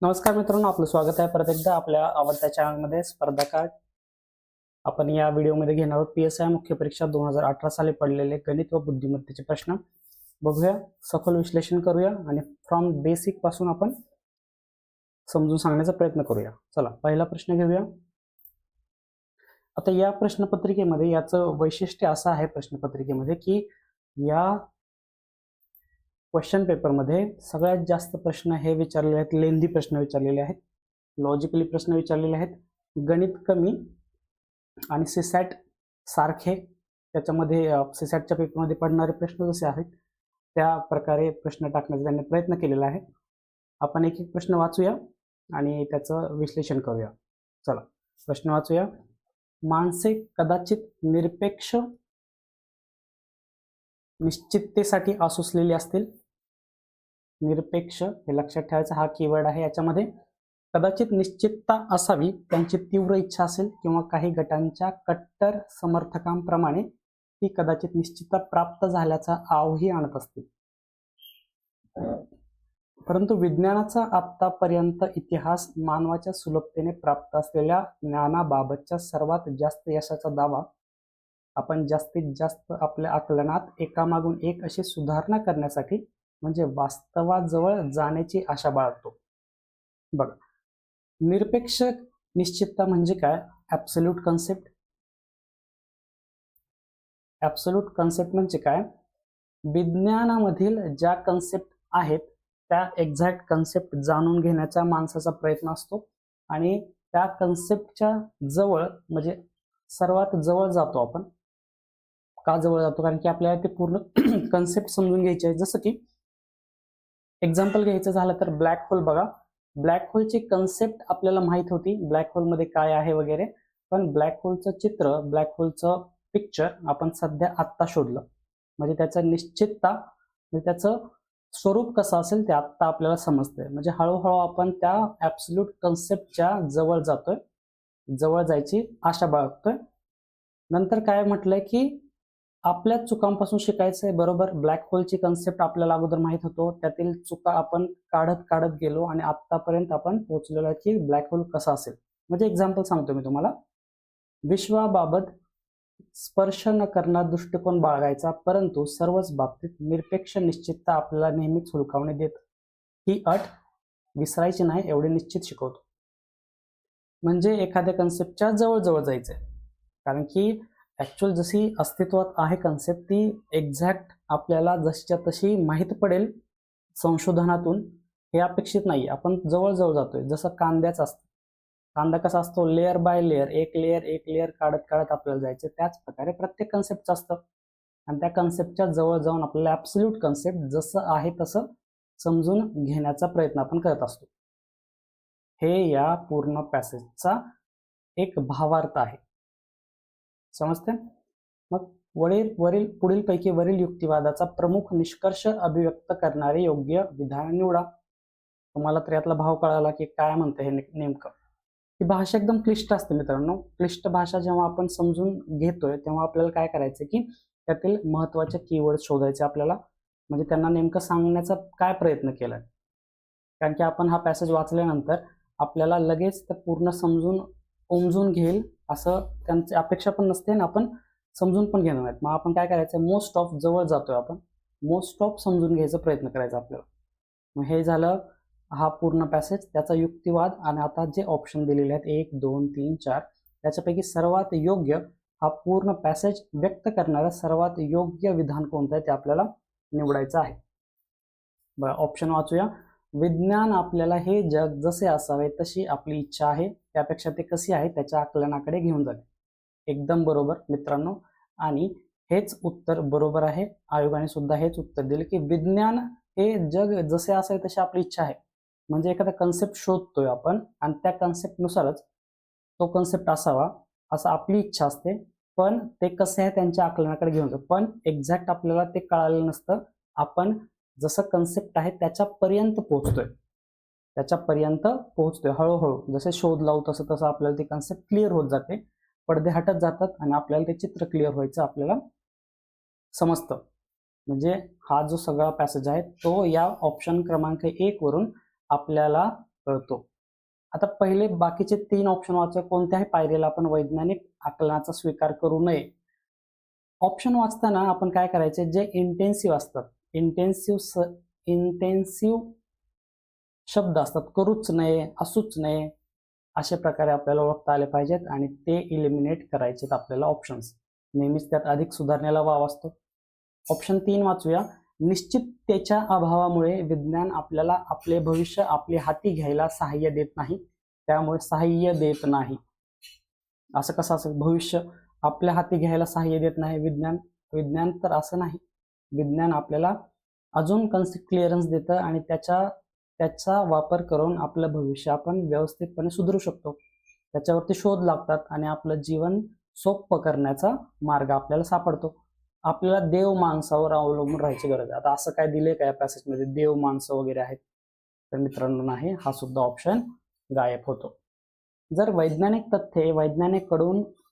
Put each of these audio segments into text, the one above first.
नमस्कार मित्रांनो, आपलं स्वागत आहे परत एकदा आपल्या आवडत्या चॅनलमध्ये स्पर्धा कार्ड. आपण या व्हिडिओमध्ये घेणार आहोत PSI मुख्य परीक्षा 2018 साली पडलेले गणित व बुद्धिमत्तेचे प्रश्न. बघूया, सखोल विश्लेषण करूया आणि फ्रॉम बेसिक पासून आपण समजून सांगण्याचा प्रयत्न करूया. चला, पहिला प्रश्न घेऊया. आता या प्रश्नपत्रिकेमध्ये याचं वैशिष्ट्य असं आहे प्रश्नपत्रिकेमध्ये की या क्वेश्चन पेपरमध्ये सगळ्यात जास्त प्रश्न हे विचारलेले आहेत, लेंदी प्रश्न विचारलेले आहेत, लॉजिकली प्रश्न विचारलेले आहेत, गणित कमी आणि सीसॅट सारखे त्याच्यामध्ये सीसॅटच्या पेपरमध्ये पडणारे प्रश्न जसे आहेत त्या प्रकारे प्रश्न टाकण्याचा त्यांनी प्रयत्न केलेला आहे. आपण एक एक प्रश्न वाचूया आणि त्याचं विश्लेषण करूया. चला, प्रश्न वाचूया. माणसे कदाचित निरपेक्ष निश्चिततेसाठी आसुसलेली असतील. निरपेक्ष हे लक्षात ठेवायचा, हा कीवर्ड आहे. याच्यामध्ये कदाचित निश्चितता असावी, त्यांची तीव्र इच्छा असेल किंवा काही गटांच्या कट्टर समर्थकांप्रमाणे ती कदाचित निश्चितता प्राप्त झाल्याचा आवही आणत असतील. परंतु विज्ञानाचा आतापर्यंत इतिहास मानवाच्या सुलभतेने प्राप्त असलेल्या ज्ञानाबाबतच्या सर्वात जास्त यशाचा दावा आपण जास्तीत जास्त आपल्या आकलनात एकामागून एक अशी सुधारणा करण्यासाठी म्हणजे वास्तवाजवळ जाण्याची आशा बाळगतो. बघा, निरपेक्ष निश्चितता म्हणजे काय? Absolute concept. ॲब्सोल्यूट कन्सेप्ट म्हणजे काय? विज्ञानामधील ज्या कन्सेप्ट आहेत त्या एक्झॅक्ट कन्सेप्ट जाणून घेण्याचा माणसाचा प्रयत्न असतो आणि त्या कन्सेप्टच्या जवळ म्हणजे सर्वात जवळ जातो आपण. का जवळ जातो? कारण की आपल्याला ते पूर्ण कन्सेप्ट समजून घ्यायचे आहे. जसं की एक्झाम्पल घ्यायचं झालं तर ब्लॅक होल. बघा, ब्लॅक होलची कन्सेप्ट आपल्याला माहित होती, ब्लॅक होलमध्ये काय आहे वगैरे, पण ब्लॅक होलचं चित्र, ब्लॅक होलचं पिक्चर आपण सध्या आत्ता शोधलं. म्हणजे त्याचं निश्चितता म्हणजे त्याचं स्वरूप कसं असेल ते आत्ता आपल्याला समजतंय. म्हणजे हळूहळू आपण त्या ॲब्सोल्यूट कन्सेप्टच्या जवळ जातोय, जवळ जायची आशा बाळगतोय. नंतर काय म्हटलंय की आपल्या चुकांपासून शिकायचंय. बरोबर, ब्लॅक होलची कन्सेप्ट आपल्याला अगोदर माहित होतो, त्यातील चुका आपण काढत काढत गेलो आणि आत्तापर्यंत आपण पोहोचलेलो आहे की ब्लॅक होल कसा असेल. म्हणजे एक्झाम्पल सांगतो मी तुम्हाला. विश्वाबाबत स्पर्श न करणारा दृष्टिकोन बाळगायचा, परंतु सर्वच बाबतीत निरपेक्ष निश्चितता आपल्याला नेहमीच हुलकावणी देत. ही अट विसरायची नाही एवढे निश्चित शिकवतो. म्हणजे एखाद्या कन्सेप्टच्या जवळ जवळ जायचंय. कारण की ॲक्च्युअल जशी अस्तित्वात आहे कन्सेप्ट ती एक्झॅक्ट आपल्याला जशीच्या तशी माहीत पडेल संशोधनातून हे अपेक्षित नाही. आपण जवळ जवळ जातोय. जसं कांद्याचं असतं. कांदा कसा असतो? लेअर बाय लेअर, एक लेअर काढत काढत आपल्याला जायचं. त्याच प्रकारे प्रत्येक कन्सेप्टचं असतं आणि त्या कन्सेप्टच्या जवळ जाऊन आपल्याला ॲब्सोल्यूट कन्सेप्ट जसं आहे तसं समजून घेण्याचा प्रयत्न आपण करत असतो. हे या पूर्ण पॅसेजचा एक भावार्थ आहे. समजते? मग पुढीलपैकी वरील युक्तिवादाचा प्रमुख निष्कर्ष अभिव्यक्त करणारे योग्य विधान निवडा. तुम्हाला तर यातला भाव कळाला की काय म्हणतं हे नेमकं. ही भाषा एकदम क्लिष्ट असते मित्रांनो. क्लिष्ट भाषा जेव्हा आपण समजून घेतोय तेव्हा आपल्याला काय करायचं की त्यातील महत्त्वाचे कीवर्ड शोधायचे आपल्याला. म्हणजे त्यांना नेमकं सांगण्याचा काय प्रयत्न केलाय. कारण की आपण हा पॅसेज वाचल्यानंतर आपल्याला लगेच ते पूर्ण उमजून घेईल असं त्यांची अपेक्षा पण नसते आणि आपण समजून पण घेणार नाहीत. मग आपण काय करायचं? मोस्ट ऑफ जवळ जातोय आपण, मोस्ट ऑफ समजून घ्यायचा प्रयत्न करायचा आपल्याला. मग हे झालं हा पूर्ण पॅसेज, त्याचा युक्तिवाद. आणि आता जे ऑप्शन दिलेले आहेत 1, 2, 3, 4 त्याच्यापैकी सर्वात योग्य हा पूर्ण पॅसेज व्यक्त करणारा सर्वात योग्य विधान कोणतं आहे ते आपल्याला निवडायचं आहे. बघा, ऑप्शन वाचूया. विज्ञान आपल्याला हे जग जसे असावे तशी आपली इच्छा आहे, त्यापेक्षा ते कसे आहे त्याच्या आकलनाकडे घेऊन जाते. एकदम बरोबर मित्रांनो. आणि हेच उत्तर बरोबर आहे. आयोगाने सुद्धा हेच उत्तर दिले की विज्ञान हे जग जसे असावे तशी आपली इच्छा आहे. म्हणजे एखादा कन्सेप्ट शोधतोय आपण आणि त्या कन्सेप्टनुसारच तो कन्सेप्ट असावा असं आपली इच्छा असते, पण ते कसे आहे त्यांच्या आकलनाकडे घेऊन जातो. पण एक्झॅक्ट आपल्याला ते कळालेलं नसतं. आपण जसं कन्सेप्ट आहे त्याच्यापर्यंत पोहोचतोय हळूहळू. जसे शोध लावू तसं तसं आपल्याला ती कन्सेप्ट क्लिअर होत जाते, पडदे हटत जातात आणि आपल्याला ते चित्र क्लिअर व्हायचं आपल्याला समजतं. म्हणजे हा जो सगळा पॅसेज आहे तो या ऑप्शन क्रमांक 1 वरून आपल्याला कळतो. आता पहिले बाकीचे 3 ऑप्शन वाचूया. कोणत्याही पायरीला आपण वैज्ञानिक आकलनाचा स्वीकार करू नये. ऑप्शन वाचताना आपण काय करायचे, जे इंटेन्सिव्ह असतात, इंटेन्सिव्ह शब्द असतात, करूच नये, असूच नये, अशा प्रकारे आपल्याला ओळखता आले पाहिजेत आणि ते इलिमिनेट करायचेत आपल्याला ऑप्शन्स. नेहमीच त्यात अधिक सुधारणेला वाव असतो. ऑप्शन 3 वाचूया. निश्चिततेच्या अभावामुळे विज्ञान आपल्याला आपले भविष्य आपले हाती घ्यायला सहाय्य देत नाही. त्यामुळे सहाय्य देत नाही. असं कसं असेल, भविष्य आपल्या हाती घ्यायला सहाय्य देत नाही विज्ञान तर असं नाही. विज्ञान आपल्याला अजून कन्सेप्ट क्लिअरन्स देतं आणि त्याचा वापर करून आपलं भविष्य आपण व्यवस्थितपणे सुधारू शकतो. त्याच्यावरती शोध लागतात आणि आपलं जीवन सोपं करण्याचा मार्ग आपल्याला सापडतो. आपल्याला देव माणसावर अवलंबून राहायची गरज आहे. आता असं काय दिले का या पॅसेजमध्ये, देव माणसं वगैरे आहेत? तर मित्रांनो नाही, हा सुद्धा ऑप्शन गायब होतो. जर वैज्ञानिक तथ्ये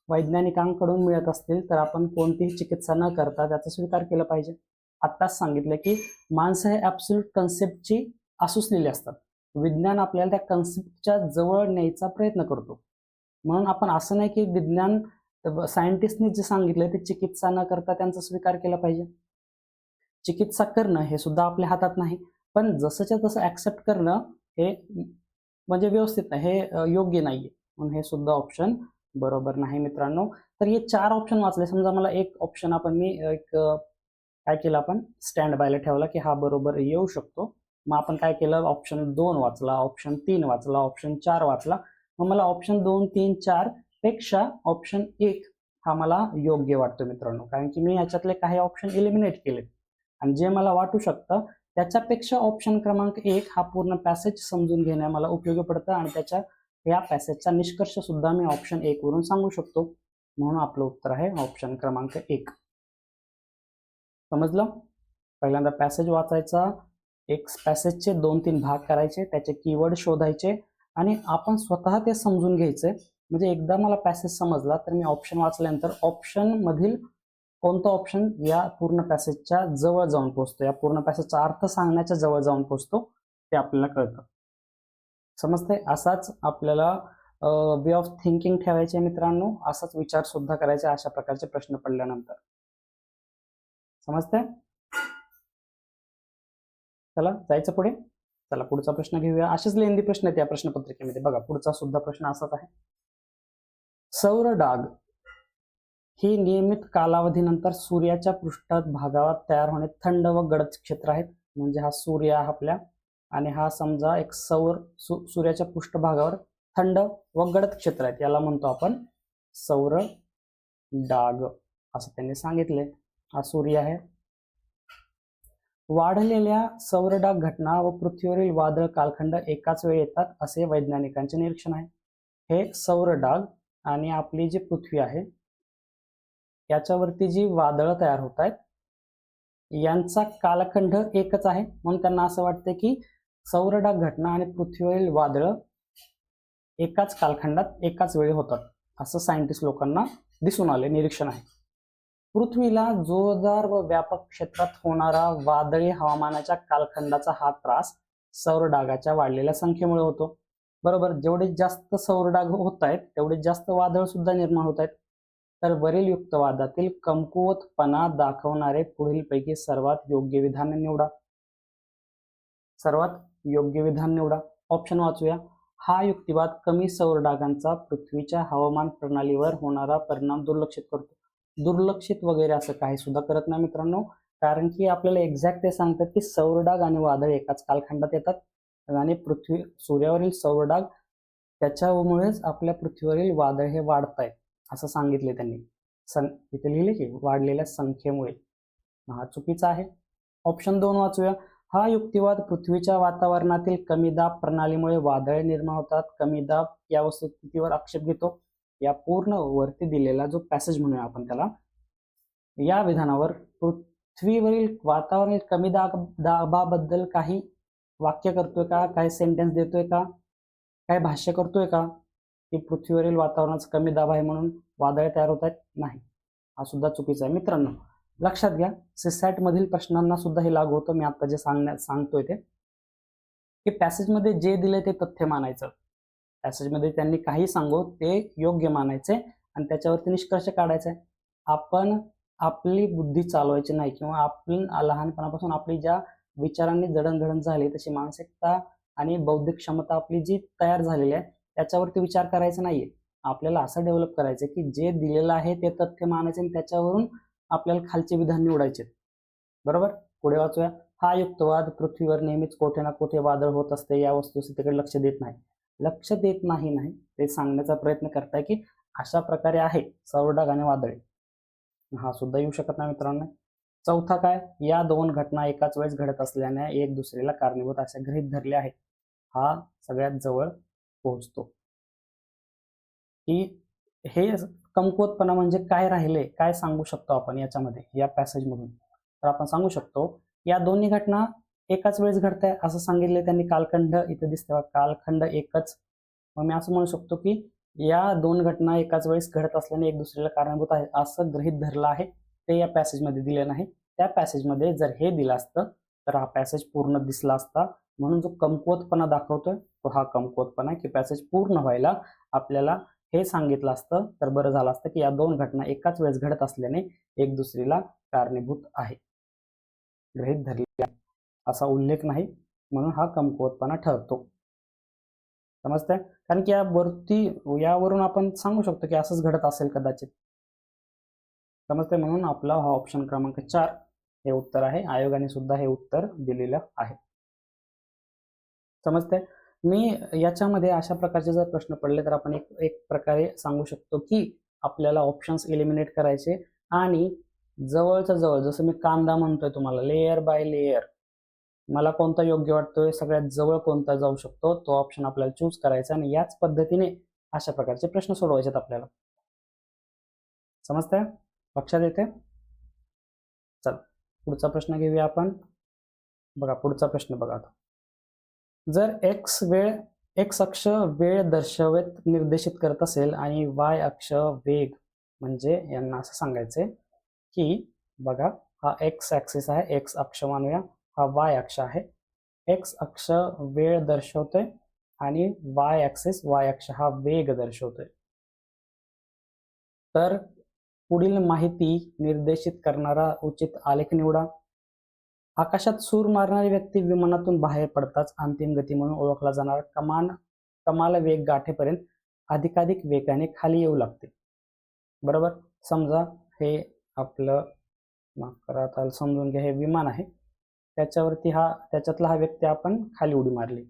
वैज्ञानिकांकडून मिळत असतील तर आपण कोणतीही चिकित्सा न करता त्याचा स्वीकार केला पाहिजे. आत्ताच सांगितलं की माणसं हे ॲब्सोल्यूट कन्सेप्टची आसुसलेली असतात. विज्ञान आपल्याला त्या कन्सेप्टच्या जवळ न्यायचा प्रयत्न करतो. म्हणून आपण असं नाही की विज्ञान सायंटिस्टनी जे सांगितलंय ते चिकित्सा न करता त्यांचा स्वीकार केला पाहिजे. चिकित्सा करणं हे सुद्धा आपल्या हातात नाही, पण जसंच्या तसं ॲक्सेप्ट करणं हे म्हणजे व्यवस्थित नाही, हे योग्य नाहीये. म्हणून हे सुद्धा ऑप्शन बरोबर नाही मित्रांनो. तर हे 4 ऑप्शन वाचले. समजा मला एक ऑप्शन मी काय केलं, आपण स्टँड बायला ठेवला की हा बरोबर येऊ शकतो. मग आपण काय केलं, ऑप्शन 2 वाचला, ऑप्शन 3 वाचला, ऑप्शन 4 वाचला. मग मला ऑप्शन 2, 3, 4 पेक्षा ऑप्शन 1 हा मला योग्य वाटतो मित्रांनो, कारण की मी ह्याच्यातले काही ऑप्शन एलिमिनेट केले आणि जे मला वाटू शकतं त्याच्यापेक्षा ऑप्शन क्रमांक 1 हा पूर्ण पॅसेज समजून घेण्या मला उपयोगी पडतं आणि या पॅसेजचा निष्कर्ष सुद्धा मी ऑप्शन 1 वरून सांगू शकतो. म्हणून आपलं उत्तर आहे ऑप्शन क्रमांक 1. समजलं? पहिल्यांदा पॅसेज वाचायचा, एक पॅसेजचे 2-3 भाग करायचे, त्याचे कीवर्ड शोधायचे आणि आपण स्वतः ते समजून घ्यायचे. म्हणजे एकदा मला पॅसेज समजला तर मी ऑप्शन वाचल्यानंतर ऑप्शन मधील कोणतं ऑप्शन या पूर्ण पॅसेजच्या जवळ जाऊन पोहोचतो, या पूर्ण पॅसेजचा अर्थ सांगण्याच्या जवळ जाऊन पोहोचतो, ते आपल्याला कळतं. समजते? असाच आपल्याला वे ऑफ थिंकिंग ठेवायचे मित्रांनो, असाच विचार सुद्धा करायचे अशा प्रकारचे प्रश्न पडल्यानंतर. समजते? चला जायचं पुढे. चला पुढचा प्रश्न घेऊया. असेच लेंदी प्रश्न आहेत या प्रश्नपत्रिकेमध्ये. बघा पुढचा सुद्धा प्रश्न असाच आहे. सौर डाग ही नियमित कालावधीनंतर सूर्याच्या पृष्ठभागावर तयार होणे थंड व गडद क्षेत्र आहेत. म्हणजे हा सूर्य आपल्या आणि हा समजा एक सूर्याच्या पृष्ठभागावर थंड व गडद क्षेत्र आहेत, याला म्हणतो आपण सौर डाग असं त्यांनी सांगितले. हा सूर्य आहे. वाढलेल्या सौरडाग घटना व पृथ्वीवरील वादळ कालखंड एकाच वेळी येतात असे वैज्ञानिकांचे निरीक्षण आहे. हे सौरडाग आणि आपली जी पृथ्वी आहे याच्यावरती जी वादळ तयार होत आहेत यांचा कालखंड एकच आहे. म्हणून त्यांना असं वाटतं की सौरडाग घटना आणि पृथ्वीवरील वादळ एकाच कालखंडात एकाच वेळी होतात असं सायंटिस्ट लोकांना दिसून आले, निरीक्षण आहे. पृथ्वीला जोरदार व व्यापक क्षेत्रात होणारा वादळी हवामानाच्या कालखंडाचा हा त्रास सौरडागाच्या वाढलेल्या संख्येमुळे होतो. बरोबर, जेवढे जास्त सौरडाग होत आहेत तेवढे जास्त वादळ सुद्धा निर्माण होत आहेत. तर वरील युक्तवादातील कमकुवतपणा दाखवणारे पुढीलपैकी सर्वात योग्य विधान निवडा. सर्वात योग्य विधान निवडा. ऑप्शन वाचूया. हा युक्तिवाद कमी सौरडागांचा पृथ्वीच्या हवामान प्रणालीवर होणारा परिणाम दुर्लक्षित करतो. दुर्लक्षित वगैरे असं काही सुद्धा करत नाही मित्रांनो, कारण की आपल्याला एक्झॅक्ट ते सांगतात की सौरडाग आणि वादळ एकाच कालखंडात येतात आणि सूर्यावरील सौरडाग त्याच्यामुळेच आपल्या पृथ्वीवरील वादळ हे वाढत आहेत असं सांगितले त्यांनी. इथे लिहिले की वाढलेल्या संख्येमुळे. हा चुकीचा आहे. ऑप्शन 2 वाचूया. हा युक्तिवाद पृथ्वीच्या वातावरणातील कमी दाब प्रणालीमुळे वादळे निर्माण होतात. कमी दाब या वस्तुस्थितीवर आक्षेप घेतो. या पूर्ण वरती दिलेला जो पॅसेज म्हणूया आपण त्याला, या विधानावर पृथ्वीवरील वातावरण कमी दाबाबद्दल काही वाक्य करतोय का, काही सेंटेन्स देतोय का, काही भाष्य करतोय का की पृथ्वीवरील वातावरणाचा कमी दाब आहे म्हणून वादळे तयार होत आहेत? नाही, हा सुद्धा चुकीचा आहे मित्रांनो. लक्षात घ्या, सीसॅट मधील प्रश्नांना सुद्धा हे लागू होतं. मी आता जे सांगतोय ते की पॅसेजमध्ये जे दिले ते तथ्य मानायचं. पॅसेजमध्ये त्यांनी काही सांगो ते योग्य मानायचे आणि त्याच्यावरती निष्कर्ष काढायचा आहे. आपण आपली बुद्धी चालवायची नाही किंवा आपण लहानपणापासून आपली ज्या विचारांनी जडणघडण झाली तशी मानसिकता आणि बौद्धिक क्षमता आपली जी तयार झालेली आहे त्याच्यावरती विचार करायचा नाहीये. आपल्याला असं डेव्हलप करायचं की जे दिलेलं आहे ते तथ्य मानायचे आणि त्याच्यावरून आपल्याला खालचे विधान निवडायचे. बरोबर, पुढे वाचूया. हा युक्तवाद पृथ्वीवर नेहमीच कुठे ना कुठे वादळ होत असते या वस्तुस्थितीकडे लक्ष देत नाही. लक्ष देत नाही ते सांगण्याचा प्रयत्न करताय की अशा प्रकारे आहे सौरढग आणि वादळे. हा सुद्धा येऊ शकत नाही मित्रांनो. चौथा काय, या दोन घटना एकाच वेळेस घडत असल्याने एक दुसरीला कारणीभूत असे गृहीत धरले आहेत. हा सगळ्यात जवळ पोहोचतो की हे कमकुवतपणा म्हणजे काय राहिले, काय सांगू शकतो आपण याच्यामध्ये या पॅसेजमधून. तर आपण सांगू शकतो या दोन्ही घटना एकाच वेळेस घडताय असं सांगितले त्यांनी. कालखंड इथे दिसते, कालखंड एकच. मग मी असं म्हणू शकतो की या दोन घटना एकाच वेळेस घडत असल्याने एक दुसरीला कारणीभूत आहे असं गृहीत धरलं आहे. ते या पॅसेजमध्ये दिले नाही. त्या पॅसेजमध्ये जर हे दिलं असतं तर हा पॅसेज पूर्ण दिसला असता. म्हणून जो कमकुवतपणा दाखवतोय तो हा कमकुवतपणा की पॅसेज पूर्ण व्हायला आपल्याला हे सांगितलं असतं तर बरं झालं असतं की या दोन घटना एकाच वेळेस घडत असल्याने एक दुसरीला कारणीभूत आहे, गृहीत धरले असा उल्लेख नाही, म्हणून हा कमकुवतपणा ठरतो. समजतंय? कारण की यावरून आपण सांगू शकतो की असंच घडत असेल कदाचित. समजतंय? म्हणून आपला हा ऑप्शन क्रमांक 4 हे उत्तर आहे. आयोगाने सुद्धा हे उत्तर दिलेलं आहे. समजतंय? मी याच्यामध्ये अशा प्रकारचे जर प्रश्न पडले तर आपण एक प्रकारे सांगू शकतो की आपल्याला ऑप्शन्स एलिमिनेट करायचे आणि जवळच्या जवळ, जसं मी कांदा म्हणतोय तुम्हाला, लेयर बाय लेयर मला कोणता योग्य वाटतोय, सगळ्यात जवळ कोणता जाऊ शकतो तो ऑप्शन आपल्याला चूज करायचा आणि याच पद्धतीने अशा प्रकारचे प्रश्न सोडवायचे आपल्याला. समजतंय? लक्षात येते? चल पुढचा प्रश्न घेऊया आपण. बघा पुढचा प्रश्न बघा आता. जर एक्स अक्ष वेळ दर्शवत निर्देशित करत असेल आणि वाय अक्ष वेग, म्हणजे यांना असं सांगायचंय की बघा हा एक्स ॲक्सिस आहे, एक्स अक्ष मानूया, हा वाय अक्ष आहे. एक्स अक्ष वेळ दर्शवतोय आणि वाय अक्ष हा वेग दर्शवतोय. तर पुढील माहिती निर्देशित करणारा उचित आलेख निवडा. आकाशात सूर मारणारी व्यक्ती विमानातून बाहेर पडताच अंतिम गती म्हणून ओळखला जाणारा कमाल वेग गाठेपर्यंत अधिकाधिक वेगाने खाली येऊ लागते. बरोबर, समजा हे आपलं, माफ करा आता समजून घ्या, हे विमान आहे, त्याच्यावरती त्याच्यातला हा व्यक्ती आपण खाली उडी मारली.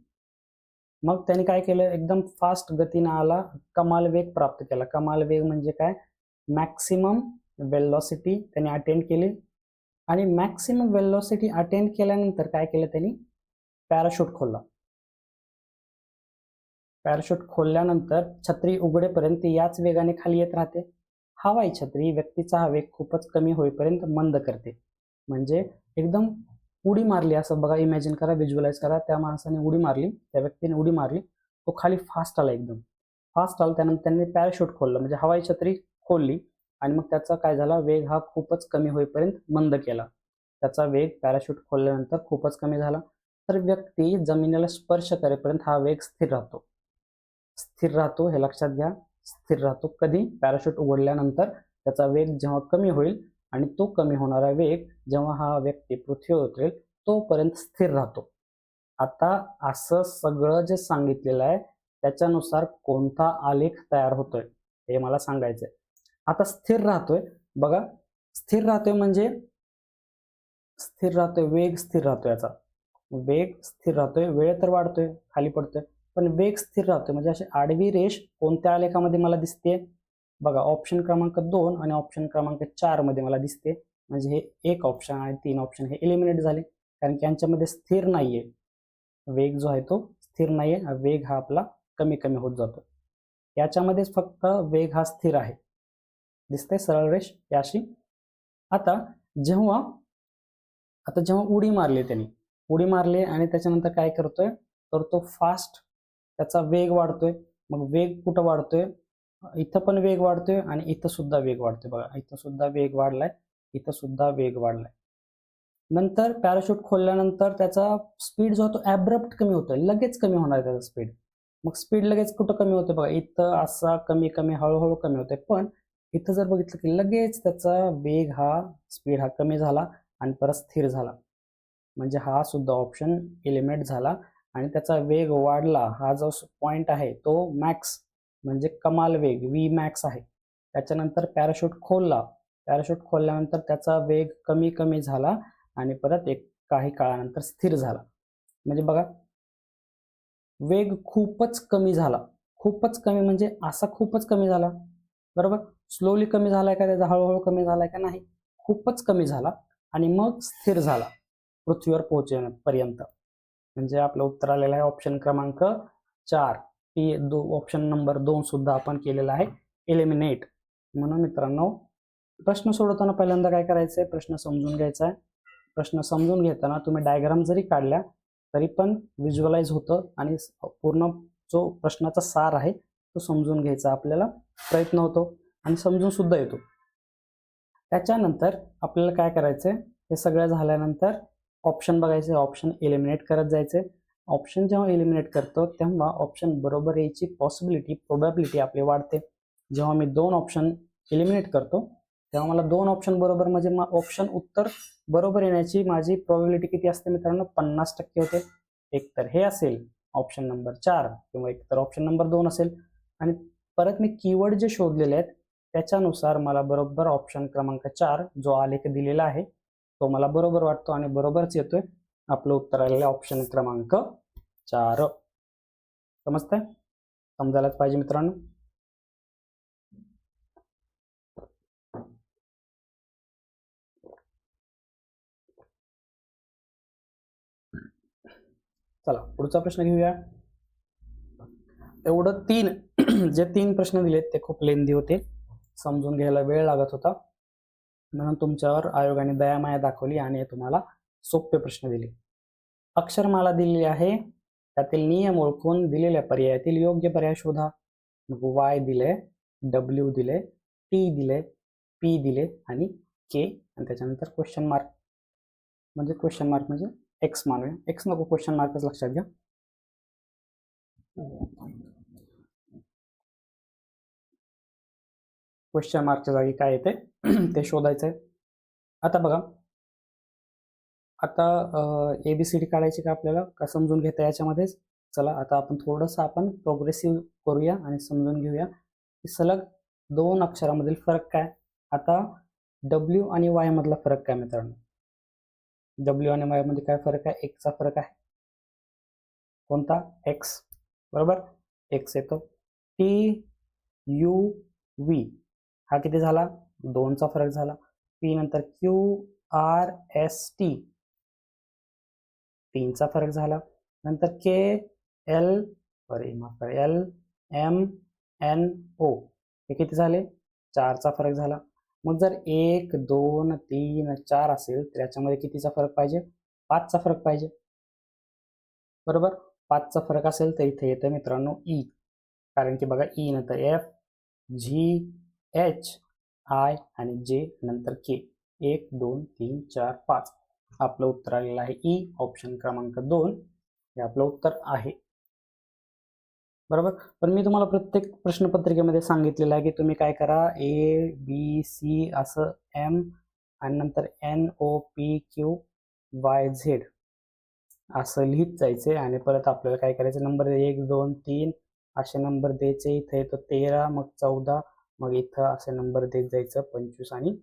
मग त्याने काय केलं, एकदम फास्ट गतीने आला, कमाल वेग प्राप्त केला. कमाल वेग म्हणजे काय, मॅक्सिमम वेलोसिटी त्याने अटेंड केली. आणि मॅक्सिमम वेलोसिटी अटेंड केल्यानंतर काय केलं त्यांनी, पॅराशूट खोलला. पॅराशूट खोलल्यानंतर छत्री उघडेपर्यंत याच वेगाने खाली येत राहते. हवाई छत्री व्यक्तीचा हा वेग खूपच कमी होईपर्यंत मंद करते. म्हणजे एकदम उडी मारली असं बघा, इमॅजिन करा, व्हिज्युअलाइज करा. त्या माणसाने उडी मारली, त्या व्यक्तीने उडी मारली, तो खाली फास्ट आला, एकदम फास्ट आला. त्यानंतर त्यांनी पॅराशूट खोललं, म्हणजे हवाई छत्री खोलली आणि मग त्याचा काय झाला, वेग हा खूपच कमी होईपर्यंत मंद केला. त्याचा वेग पॅराशूट खोलल्यानंतर खूपच कमी झाला. तर व्यक्ती जमिनीला स्पर्श करेपर्यंत हा वेग स्थिर राहतो. हे लक्षात घ्या, स्थिर राहतो. कधी, पॅराशूट उघडल्यानंतर त्याचा वेग जेव्हा कमी होईल आणि तो कमी होणारा वेग जेव्हा हा व्यक्ती पृथ्वीवर उतरेल तोपर्यंत स्थिर राहतो. आता असं सगळं जे सांगितलेलं आहे त्याच्यानुसार कोणता आलेख तयार होतोय हे मला सांगायचंय. आता स्थिर राहतोय, बघा स्थिर राहतोय म्हणजे स्थिर राहतोय, वेग स्थिर राहतोय. याचा वेग स्थिर राहतोय, वेळ तर वाढतोय, खाली पडतोय, पण वेग स्थिर राहतोय. म्हणजे अशी आडवी रेष कोणत्या आलेखामध्ये मला दिसते, बघा ऑप्शन क्रमांक 2 आणि ऑप्शन क्रमांक 4 मध्ये मला दिसते. म्हणजे हे एक ऑप्शन आणि 3 ऑप्शन हे एलिमिनेट झाले, कारण की यांच्यामध्ये स्थिर नाहीये. वेग जो आहे तो स्थिर नाहीये, वेग हा आपला कमी कमी होत जातो. याच्यामध्येच फक्त वेग हा स्थिर आहे. दिसते सरळ रेष याशी. आता जेव्हा उडी मारली, त्यांनी उडी मारली आणि त्याच्यानंतर काय करतोय, तर तो फास्ट, त्याचा वेग वाढतोय. मग वेग कुठं वाढतोय, इथं पण वेग वाढतोय आणि इथं सुद्धा वेग वाढतोय. बघा इथं सुद्धा वेग वाढलाय, इथं सुद्धा वेग वाढलाय. नंतर पॅराशूट खोलल्यानंतर त्याचा स्पीड जो तो ॲब्रप्ट कमी होतोय, लगेच कमी होणार त्याचा स्पीड. मग स्पीड लगेच कुठं कमी होते बघा, इथं असा कमी कमी हळूहळू कमी होते. पण इथं जर बघितलं की लगेच त्याचा वेग हा स्पीड हा कमी झाला आणि परत स्थिर झाला. म्हणजे हा सुद्धा ऑप्शन एलिमिनेट झाला आणि त्याचा वेग वाढला. हा जो पॉईंट आहे तो मॅक्स म्हणजे कमाल वेग व्ही मॅक्स आहे. त्याच्यानंतर पॅराशूट खोलला. पॅराशूट खोलल्यानंतर त्याचा वेग कमी कमी झाला आणि परत एक काही काळानंतर स्थिर झाला. म्हणजे बघा, वेग खूपच कमी झाला. खूपच कमी म्हणजे असा खूपच कमी झाला, बरोबर. स्लोली कमी झालाय का त्याचा, हळूहळू कमी झालाय का, नाही, खूपच कमी झाला आणि मग स्थिर झाला पृथ्वीवर पोहोचेपर्यंत. म्हणजे आपलं उत्तर आलेलं आहे ऑप्शन क्रमांक 4. ऑप्शन नंबर 2 सुद्धा आपण केलेला आहे एलिमिनेट. म्हणून मित्रांनो, प्रश्न सोडवताना पहिल्यांदा काय करायचं आहे, प्रश्न समजून घ्यायचा आहे. प्रश्न समजून घेताना तुम्ही डायग्राम जरी काढल्या तरी पण व्हिज्युअलाइज होतं आणि पूर्ण जो प्रश्नाचा सार आहे तो समजून घ्यायचा आपल्याला प्रयत्न होतो आणि समजून सुद्धा येतो. त्याच्यानंतर आपल्याला काय करायचं आहे, हे सगळं झाल्यानंतर ऑप्शन बघायचे, ऑप्शन एलिमिनेट करत जायचे. ऑप्शन जेव्हा एलिमिनेट करतो तेव्हा ऑप्शन बरोबर यायची पॉसिबिलिटी, प्रोबॅबिलिटी आपली वाढते. जेव्हा मी 2 ऑप्शन एलिमिनेट करतो तेव्हा मला 2 ऑप्शन बरोबर म्हणजे ऑप्शन उत्तर बरोबर येण्याची माझी प्रोबॅबिलिटी किती असते मित्रांनो, 50% होते. एक तर हे असेल ऑप्शन नंबर 4 किंवा एक तर ऑप्शन नंबर 2 असेल. आणि परत मी कीवर्ड जे शोधलेले आहेत त्याच्यानुसार मला बरोबर ऑप्शन क्रमांक 4 जो आलेख दिलेला आहे तो मला बरोबर वाटतो आणि बरोबरच येतोय. आपलं उत्तर आलेलं ऑप्शन क्रमांक 4. समजतंय? समजायलाच पाहिजे मित्रांनो. चला पुढचा प्रश्न घेऊया. एवढं 3 जे 3 प्रश्न दिलेत ते खूप लेंदी होते, समजून घ्यायला वेळ लागत होता. म्हणून तुमच्यावर आयोगाने दयामाया दाखवली आणि तुम्हाला सोपे प्रश्न दिले. अक्षरमाला दिलेली आहे, त्यातील नियम ओळखून दिलेल्या पर्यायातील योग्य पर्याय शोधा. मग वाय दिले, डब्ल्यू दिले, टी दिले, पी दिले आणि के आणि त्याच्यानंतर क्वेश्चन मार्क. म्हणजे क्वेश्चन मार्क म्हणजे एक्स मानूया, एक्स नको, क्वेश्चन मार्कच लक्षात घ्या. क्वेश्चन मार्कच्या जागी काय येते ते शोधायचं आहे. आता बघा, आता ABCD काढायची का आपल्याला, का समजून घेता याच्यामध्येच. चला आता आपण थोडंसं आपण प्रोग्रेसिव्ह करूया आणि समजून घेऊया की सलग 2 अक्षरामधील फरक काय. आता डब्ल्यू आणि वाय मधला फरक काय मित्रांनो, डब्ल्यू आणि वाय मध्ये काय फरक आहे, एकचा फरक आहे. कोणता, एक्स, बरोबर, एक्स येतो. टी यू व्ही हा किती झाला, 2चा फरक झाला. पी नंतर क्यू आर एस टी 3चा फरक झाला. नंतर K L L M N O हे किती झाले, 4चा फरक झाला. मग जर 1 2 3 4 असेल तर याच्यामध्ये कितीचा फरक पाहिजे, 5चा फरक पाहिजे, बरोबर. 5चा फरक असेल तर इथे येतं मित्रांनो ई, कारण की बघा ई नंतर एफ जी एच आय आणि जे नंतर के, 1 2 3 4 5. आपलं उत्तर आलेलं आहे ई, ऑप्शन क्रमांक 2 हे आपलं उत्तर आहे, बरोबर. पण मी तुम्हाला प्रत्येक प्रश्नपत्रिकेमध्ये सांगितलेलं आहे की तुम्ही काय करा, ए बी सी असं एम आणि नंतर N O P Q Y Z असं लिहित जायचे आणि परत आपल्याला काय करायचं, नंबर 1 2 3 असे नंबर द्यायचे. इथे येतो 13, मग 14, मग इथं असे नंबर देत जायचं 25 आणि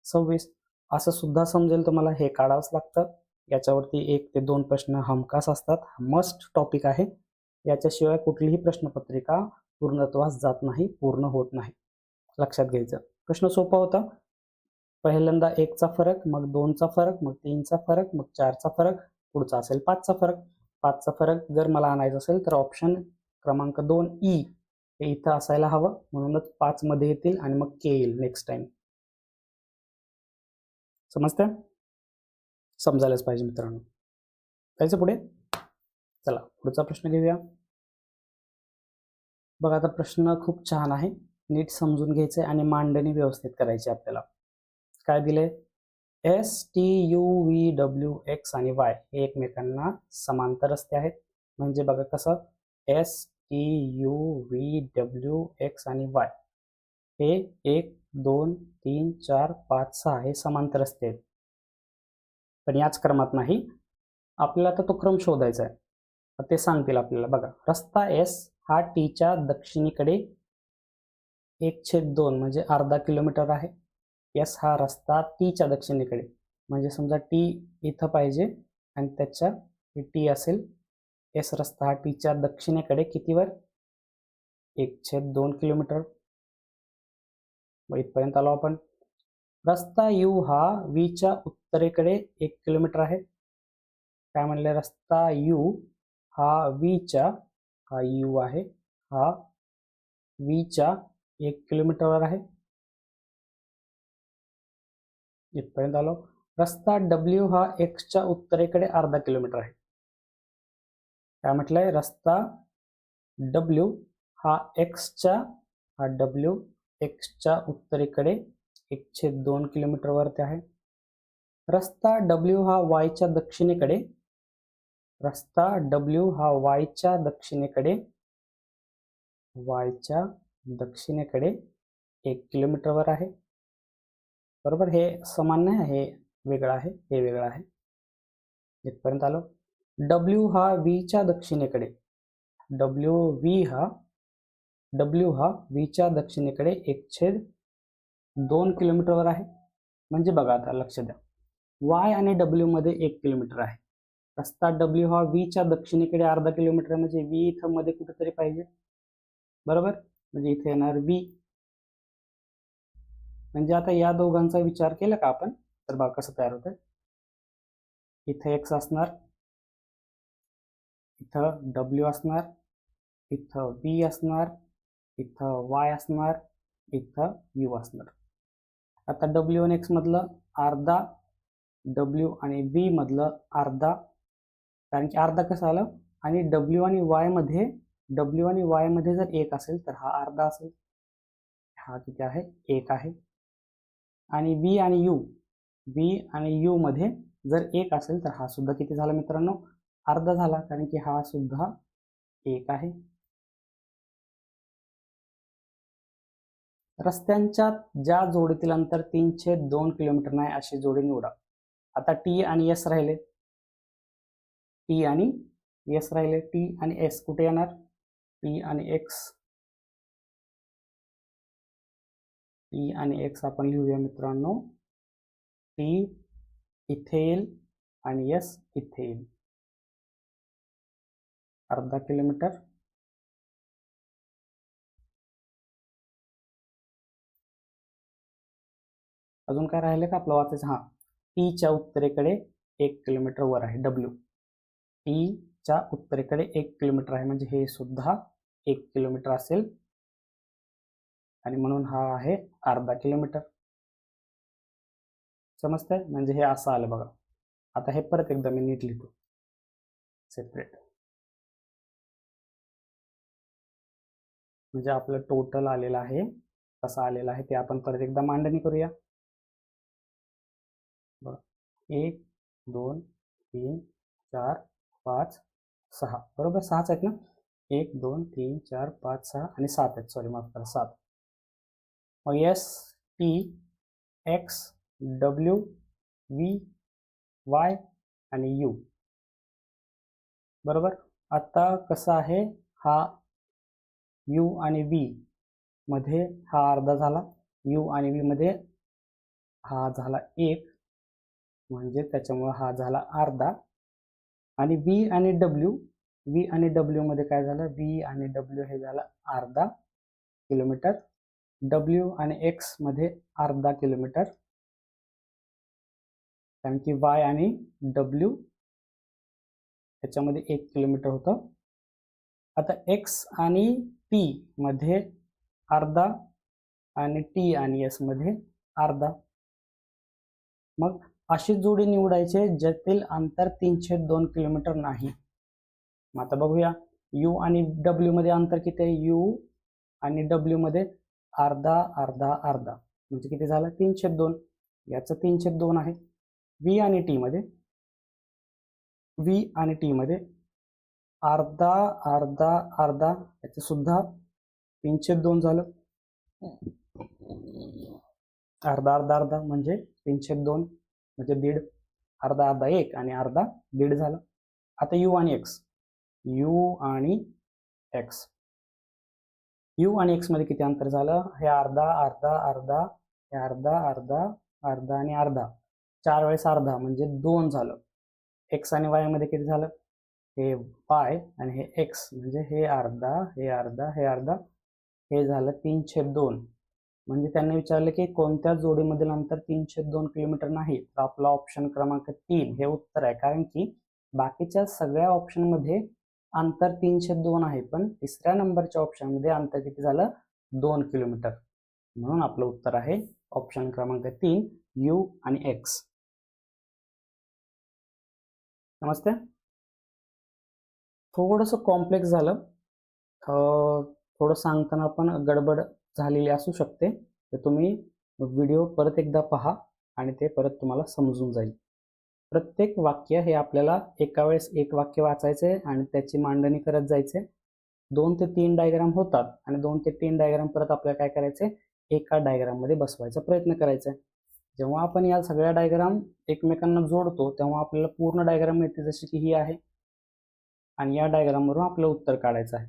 26. असं सुद्धा समजेल तुम्हाला, हे काढावंच लागतं. याच्यावरती 1 ते 2 प्रश्न हमखास असतात, मस्ट टॉपिक आहे. याच्याशिवाय कुठलीही प्रश्नपत्रिका पूर्णत्वास जात नाही, पूर्ण होत नाही, लक्षात घ्यायचं. प्रश्न सोपा होता. पहिल्यांदा 1चा फरक, मग 2चा फरक, मग 3चा फरक, मग 4चा फरक, पुढचा असेल 5चा फरक. 5चा फरक जर मला आणायचा असेल तर ऑप्शन क्रमांक 2 ई हे इथं असायला हवं, म्हणूनच 5 मध्ये येतील आणि मग के येईल नेक्स्ट टाइम. समजतंय? समजायलाच पाहिजे मित्रांनो. जायचं पुढे. चला पुढचा प्रश्न घेऊया. बघा आता प्रश्न खूप छान आहे, नीट समजून घ्यायचंय आणि मांडणी व्यवस्थित करायची आपल्याला. काय दिलंय, S T U V W x आणि वाय हे एकमेकांना समांतर रस्ते आहेत. म्हणजे बघा कसं, S T U V W x आणि वाय हे 1 2 3 4 5 6 हे समांतर रस्ते आहेत, पण याच क्रमात नाही. आपल्याला आता तो क्रम शोधायचा आहे. ते सांगतील आपल्याला. बघा, रस्ता एस हा टीच्या दक्षिणेकडे 1/2 म्हणजे अर्धा किलोमीटर आहे. एस हा रस्ता टीच्या दक्षिणेकडे, म्हणजे समजा टी इथं पाहिजे आणि त्याच्या टी असेल. एस रस्ता हा टीच्या दक्षिणेकडे कितीवर? 1/2 किलोमीटर. इथपर्यंत आलो आपण. रस्ता यू हा व्हीच्या उत्तरेकडे 1 किलोमीटर आहे. काय म्हणले? रस्ता यू हा व्हीच्या, हा यू आहे, हा व्हीच्या 1 किलोमीटरवर आहे. इथपर्यंत आलो. रस्ता डब्ल्यू हा एक्सच्या उत्तरेकडे अर्धा किलोमीटर आहे. काय म्हटलंय? रस्ता डब्ल्यू हा एक्सच्या, हा डब्ल्यू एक्सच्या उत्तरेकडे 1/2 किलोमीटर वरती आहे. रस्ता डब्ल्यू हा वायच्या दक्षिणेकडे, रस्ता डब्ल्यू हा वायच्या दक्षिणेकडे, वायच्या दक्षिणेकडे 1 किलोमीटरवर आहे. बरोबर. हे समान नाही, हे वेगळं आहे, हे वेगळं आहे. इथपर्यंत आलो. डब्ल्यू हा व्हीच्या दक्षिणेकडे, डब्ल्यू हा व्हीच्या दक्षिणेकडे 1/2 किलोमीटरवर आहे. म्हणजे बघा, आता लक्ष द्या, वाय आणि डब्ल्यू मध्ये 1 किलोमीटर आहे. रस्ता डब्ल्यू हा व्हीच्या दक्षिणेकडे अर्धा किलोमीटर, म्हणजे व्ही इथं मध्ये कुठेतरी पाहिजे. बरोबर. म्हणजे इथे येणार व्ही. म्हणजे आता या दोघांचा विचार केला का आपण, तर बघा कसं तयार होतं. इथे एक्स असणार, इथं डब्ल्यू असणार, इथं व्ही असणार, इथं वाय असणार, इथं यू असणार. आता डब्ल्यू आणि एक्स मधलं अर्धा, डब्ल्यू आणि व्ही मधलं अर्धा, कारण की अर्धा कसं आलं, आणि डब्ल्यू आणि वाय मध्ये जर 1 असेल तर हा अर्धा असेल. हा किती आहे? 1 आहे. आणि व्ही आणि यू मध्ये जर 1 असेल तर हा सुद्धा किती झाला मित्रांनो? अर्धा झाला, कारण की हा सुद्धा 1 आहे. रस्त्यांच्या ज्या जोडीतील अंतर 3/2 किलोमीटर नाही अशी जोडी निवडा. आता टी आणि एस राहिले, टी आणि एस राहिले. टी आणि एस कुठे येणार? टी आणि एक्स, टी आणि एक्स आपण लिहूया मित्रांनो. टी इथे येईल आणि एस इथे येईल. अर्धा किलोमीटर. अजून काय राहिले का आपलं वाचायचं? हा, टीच्या उत्तरेकडे 1 किलोमीटर वर आहे डब्ल्यू. टीच्या उत्तरेकडे 1 किलोमीटर आहे, म्हणजे हे सुद्धा 1 किलोमीटर असेल, आणि म्हणून हा आहे अर्धा किलोमीटर. समजतंय? म्हणजे हे असं आलं बघा. आता हे परत एकदा मी नीट लिहितो सेपरेट, म्हणजे आपलं टोटल आलेलं आहे, कसं आलेलं आहे ते आपण परत एकदा मांडणी करूया. 1 2 3 4 5 6, बरोबर 6च आहेत ना? 1 2 3 4 5 6 आणि 7 आहेत, सॉरी माफ करा 7. मग S T x W V Y आणि यू. बरोबर. आता कसं आहे, हा यू आणि व्ही मध्ये हा अर्धा झाला, यू आणि व्ही मध्ये हा झाला 1, म्हणजे त्याच्यामुळे हा झाला अर्धा. आणि व्ही आणि डब्ल्यू मध्ये काय झालं? व्ही आणि डब्ल्यू हे झालं अर्धा किलोमीटर. डब्ल्यू आणि एक्स मध्ये अर्धा किलोमीटर, कारण की वाय आणि डब्ल्यू त्याच्यामध्ये 1 किलोमीटर होतं. आता एक्स आणि टी मध्ये अर्धा आणि टी आणि एस मध्ये अर्धा. मग अशी जोडी निवडायचे ज्यातील अंतर 3/2 किलोमीटर नाही. मग आता बघूया, यू आणि डब्ल्यू मध्ये अंतर किती आहे? यू आणि डब्ल्यू मध्ये अर्धा अर्धा अर्धा, म्हणजे किती झालं? 3/2. याचं 3/2 आहे. व्ही आणि टी मध्ये अर्धा अर्धा अर्धा याचे सुद्धा 3/2 झालं. अर्धा अर्धा अर्धा म्हणजे 3/2 म्हणजे दीड. अर्धा अर्धा 1 आणि अर्धा दीड झालं. आता यू आणि एक्स मध्ये किती अंतर झालं? हे अर्धा अर्धा अर्धा, हे अर्धा अर्धा अर्धा आणि अर्धा, 4 वेळेस अर्धा म्हणजे 2 झालं. एक्स आणि वाय मध्ये किती झालं? हे वाय आणि हे एक्स म्हणजे हे अर्धा हे अर्धा हे अर्धा, हे झालं 3/2. म्हणजे त्यांनी विचारलं की कोणत्या जोडीमधील अंतर 3/2 किलोमीटर नाही, तर आपला ऑप्शन क्रमांक 3 हे उत्तर आहे. कारण की बाकीच्या सगळ्या ऑप्शनमध्ये अंतर 3/2 आहे, पण तिसऱ्या नंबरच्या ऑप्शनमध्ये अंतर किती झालं? 2 किलोमीटर. म्हणून आपलं उत्तर आहे ऑप्शन क्रमांक 3 यू आणि एक्स. समजते? थोडंसं कॉम्प्लेक्स झालं, थोडं सांगताना पण गडबड झालेली असू शकते, तर तुम्ही व्हिडिओ परत एकदा पहा आणि ते परत तुम्हाला समजून जाईल. प्रत्येक वाक्य हे आपल्याला एका वेळेस एक वाक्य वाचायचे आणि त्याची मांडणी करत जायचे. 2 ते 3 डायग्राम होतात आणि 2 ते 3 डायग्राम परत आपल्याला काय करायचे? एका डायग्राम मध्ये बसवायचा प्रयत्न करायचा. जेव्हा आपण या सगळ्या डायग्राम एकमेकांना जोडतो तेव्हा आपल्याला पूर्ण डायग्राम मिळते, जशी की ही आहे. आणि या डायग्रामवरून आपलं उत्तर काढायचं आहे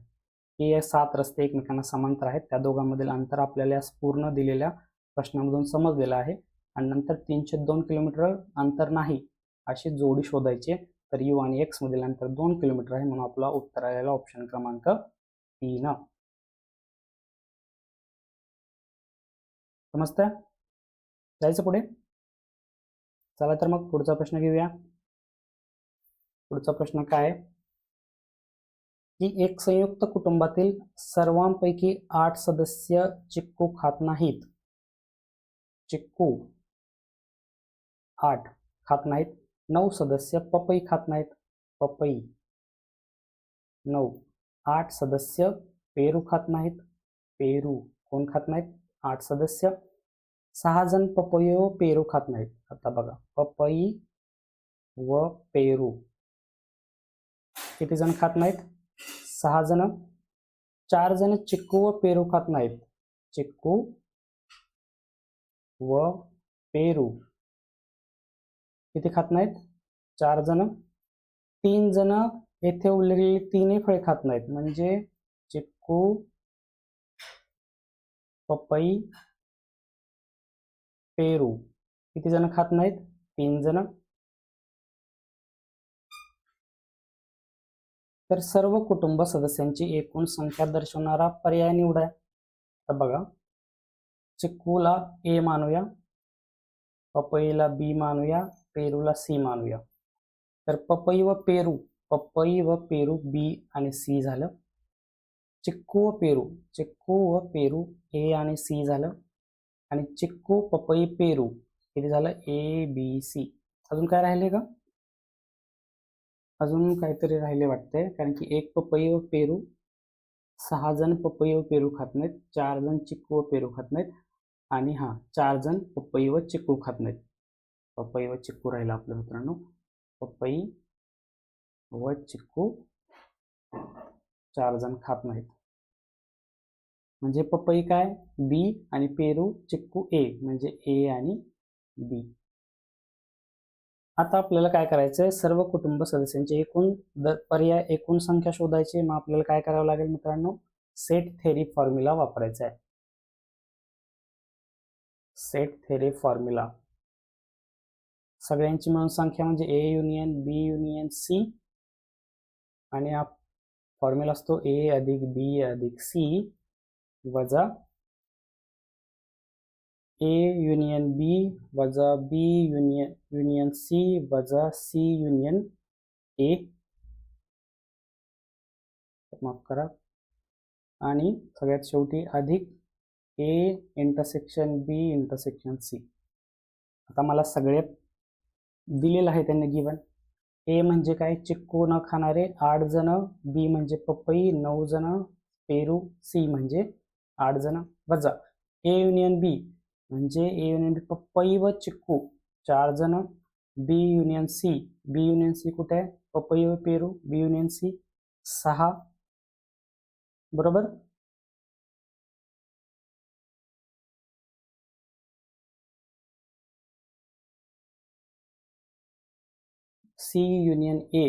की हे 7 रस्ते एकमेकांना समांतर आहेत, त्या दोघांमधील अंतर आपल्याला या पूर्ण दिलेल्या प्रश्नामधून समजलेलं आहे. आणि नंतर 3/2 किलोमीटर अंतर नाही अशी जोडी शोधायची. तर यू आणि एक्स मधील अंतर 2 किलोमीटर आहे, म्हणून आपला उत्तर आलेला ऑप्शन क्रमांक 3. समजतं? जायचं पुढे. चला तर मग पुढचा प्रश्न घेऊया. पुढचा प्रश्न काय आहे की एक संयुक्त कुटुंबातील सर्वांपैकी 8 सदस्य चिक्कू खात नाहीत. चिक्कू 8 खात नाहीत. 9 सदस्य पपई खात नाहीत. पपई 9. 8 सदस्य पेरू खात नाहीत. पेरू कोण खात नाहीत? 8 सदस्य. 6 जण पपई व पेरू खात नाहीत. आता बघा, पपई व पेरू किती जण खात नाहीत? 6 जण. 4 जण चिक्कू व पेरू खात नाहीत. चिक्कू व पेरू किती खात नाहीत? 4 जण. 3 जण येथे उरलेली 3 फळे खात नाहीत. म्हणजे चिक्कू, पपई, पेरू किती जण खात नाहीत? 3 जण. तर सर्व कुटुंब सदस्यांची एकूण संख्या दर्शवणारा पर्याय निवडा. तर बघा, चिक्कूला ए मानूया, पपईला बी मानूया, पेरूला सी मानूया. तर पपई व पेरू बी आणि सी झालं. चिक्कू व पेरू ए आणि सी झालं. आणि चिक्कू, पपई, पेरू किती झालं? A B C. अजून काय राहिले का? अजून काहीतरी राहिले वाटते, कारण की एक पपई व पेरू, 6 जण पपई व पेरू खात नाहीत. 4 जण चिक्कू व पेरू खात नाहीत. आणि 4 जण पपई व चिक्कू खात नाहीत. पपई व चिक्कू राहिला आपल्या मित्रांनो. पपई व चिक्कू 4 जण खात नाहीत. म्हणजे पपई काय? बी आणि पेरू चिक्कू ए, म्हणजे ए आणि बी. आता आपल्याला काय करायचंय? सर्व कुटुंब सदस्यांची एकूण संख्या शोधायची. मग आपल्याला काय करावं लागेल मित्रांनो? सेट थेरी फॉर्म्युला वापरायचा आहे. Set theory formula. सगळ्यांची मिळून संख्या म्हणजे A union B union C. आणि हा फॉर्म्युला असतो ए अधिक बी अधिक सी वजा ए युनियन बी वजा बी युनियन सी वजा सी युनियन ए. माफ करा. आणि सगळ्यात शेवटी अधिक A intersection B intersection C. आता मला सगळे दिलेलं आहे त्यांनी गिवन. ए म्हणजे काय? चिक्कू न खाणारे 8 जण, बी म्हणजे पपई 9 जण, पेरू सी म्हणजे 8 जण, वजा ए युनियन बी म्हणजे ए युनियन बी पपई व चिक्कू 4 जण, बी युनियन सी, बी युनियन सी कुठे आहे? पपई पेरू, बी युनियन सी 6, बरोबर. सी युनियन ए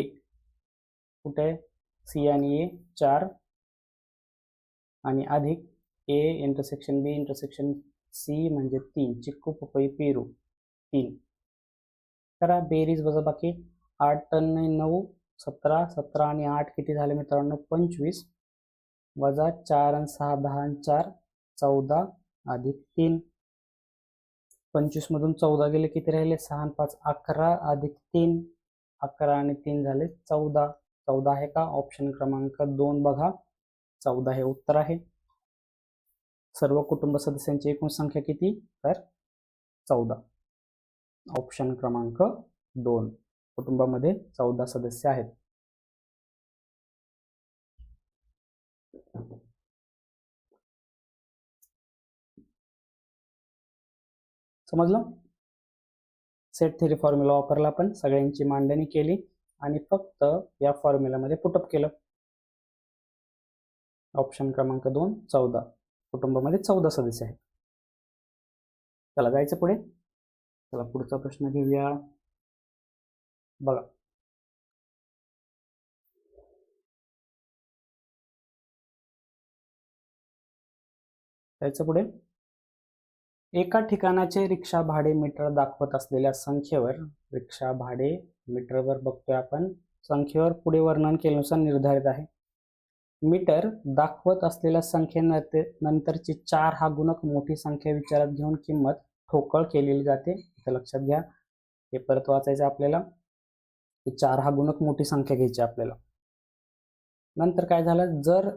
कुठे आहे? सी आणि ए 4 आणि अधिक A intersection B intersection C म्हणजे 3, चिक्कू पपई पेरू 3. करा बेरीज वजाबाकी. 8 आणि 9 17, 17 आणि 8 किती झाले मित्रांनो? 25, वजा 4 आणि 6 10 आणि 4 14 अधिक 3. 25 मधून 14 गेले किती राहिले? 6 आणि 5 11 अधिक 3, 11 आणि 3 झाले 14. 14 आहे का? ऑप्शन क्रमांक 2 बघा, 14 हे उत्तर आहे. सर्व कुटुंब सदस्यांची एकूण संख्या किती? तर 14. ऑप्शन क्रमांक 2, कुटुंबामध्ये 14 सदस्य आहेत. समजलं? सेट थेरी फॉर्म्युला वापरला, आपण सगळ्यांची मांडणी केली आणि फक्त या फॉर्म्युलामध्ये पुटअप केलं. ऑप्शन क्रमांक 2 14, कुटुंबामध्ये 14 सदस्य आहेत. चला जायचं पुढे. चला पुढचा प्रश्न घेऊया. बघा, जायचं पुढे. एका ठिकाणाचे रिक्षा भाडे मीटर दाखवत असलेल्या संख्येवर, रिक्षा भाडे मीटरवर बघतोय आपण, संख्येवर पुढे वर्णन केल्यानुसार निर्धारित आहे. मीटर दाखवत असलेल्या संख्येनंतरची 4 हा गुणक मोठी संख्या विचारात घेऊन किंमत ठोकळ केलेली जाते. इथे लक्षात घ्या, हे परत वाचायचं आपल्याला. 4 हा गुणक मोठी संख्या घ्यायची आपल्याला. नंतर काय झालं? जर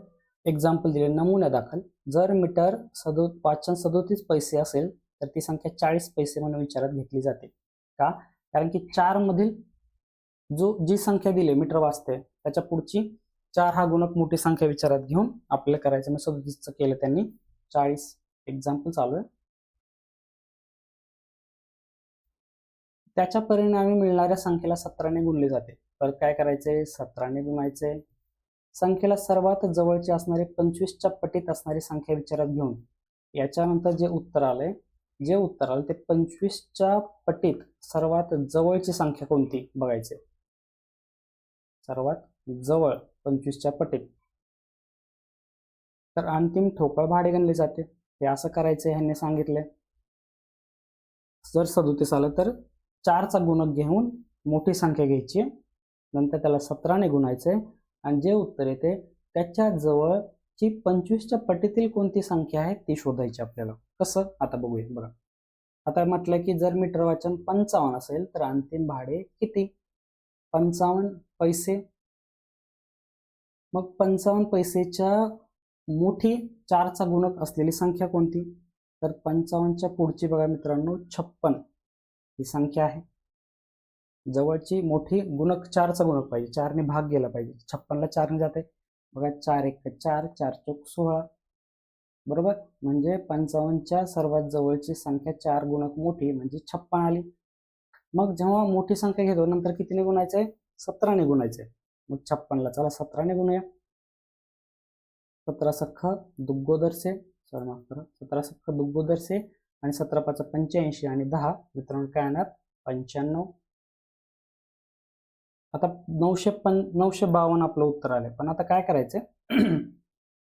एक्झाम्पल दिले नमुन्या दाखल, जर मीटर वाचन 37 पैसे असेल तर ती संख्या 40 पैसे म्हणून विचारात घेतली जाते. का? कारण की 4 मधील जी संख्या दिली मीटर वाचते त्याच्या पुढची 4 हा गुणक मोठी संख्या विचारात घेऊन आपल्याला करायचं. मग 37चं केलं त्यांनी 40. एक्झाम्पल चालू आहे. त्याच्या परिणामी मिळणाऱ्या संख्येला 17 ने गुणले जाते. परत काय करायचे? 17 ने गुणायचे. संख्येला सर्वात जवळची असणारी 25च्या पटीत असणारी संख्या विचारात घेऊन याच्यानंतर जे उत्तर आलं ते 25च्या पटीत सर्वात जवळची संख्या कोणती बघायचे. सर्वात जवळ 25च्या पटीत. तर अंतिम ठोकळ भाडे गणले जाते. हे असं करायचं, ह्यांनी सांगितले. जर 37 आलं तर 4चा गुणक घेऊन मोठी संख्या घ्यायची, नंतर त्याला 17 ने गुणायचे आणि जे उत्तर येते त्याच्या जवळची 25च्या पटीतील कोणती संख्या आहे ती शोधायची आपल्याला. कसं? आता बघूया. बघा, आता म्हटलं की जर मीटर वाचन 55 असेल तर अंतिम भाडे किती? 55 पैसे. मग 55 पैसेच्या मोठी 4चा गुणक असलेली संख्या कोणती? तर 55च्या पुढची बघा मित्रांनो 56 ही संख्या आहे. जवळची मोठी गुणक 4चा गुणक पाहिजे, 4 ने भाग गेला पाहिजे. 56 ला 4 ने जाते बघा, 4 1 4, 4 चौक 16, बरोबर. म्हणजे 55च्या सर्वात जवळची संख्या 4 गुणक मोठी म्हणजे 56 आली. मग जेव्हा मोठी संख्या घेतो नंतर कितीने गुणायचंय? 17 ने गुणायचंय. मग 56 ला चला 17 ने गुणूया. 17 सख्ख दुग्गोदरसे, 17 सख्ख दुग्गोदरसे आणि 17 5 85 आणि 10 मित्रांनो काय येणार? 95. आता 952 आपलं उत्तर आलंय. पण आता काय करायचंय?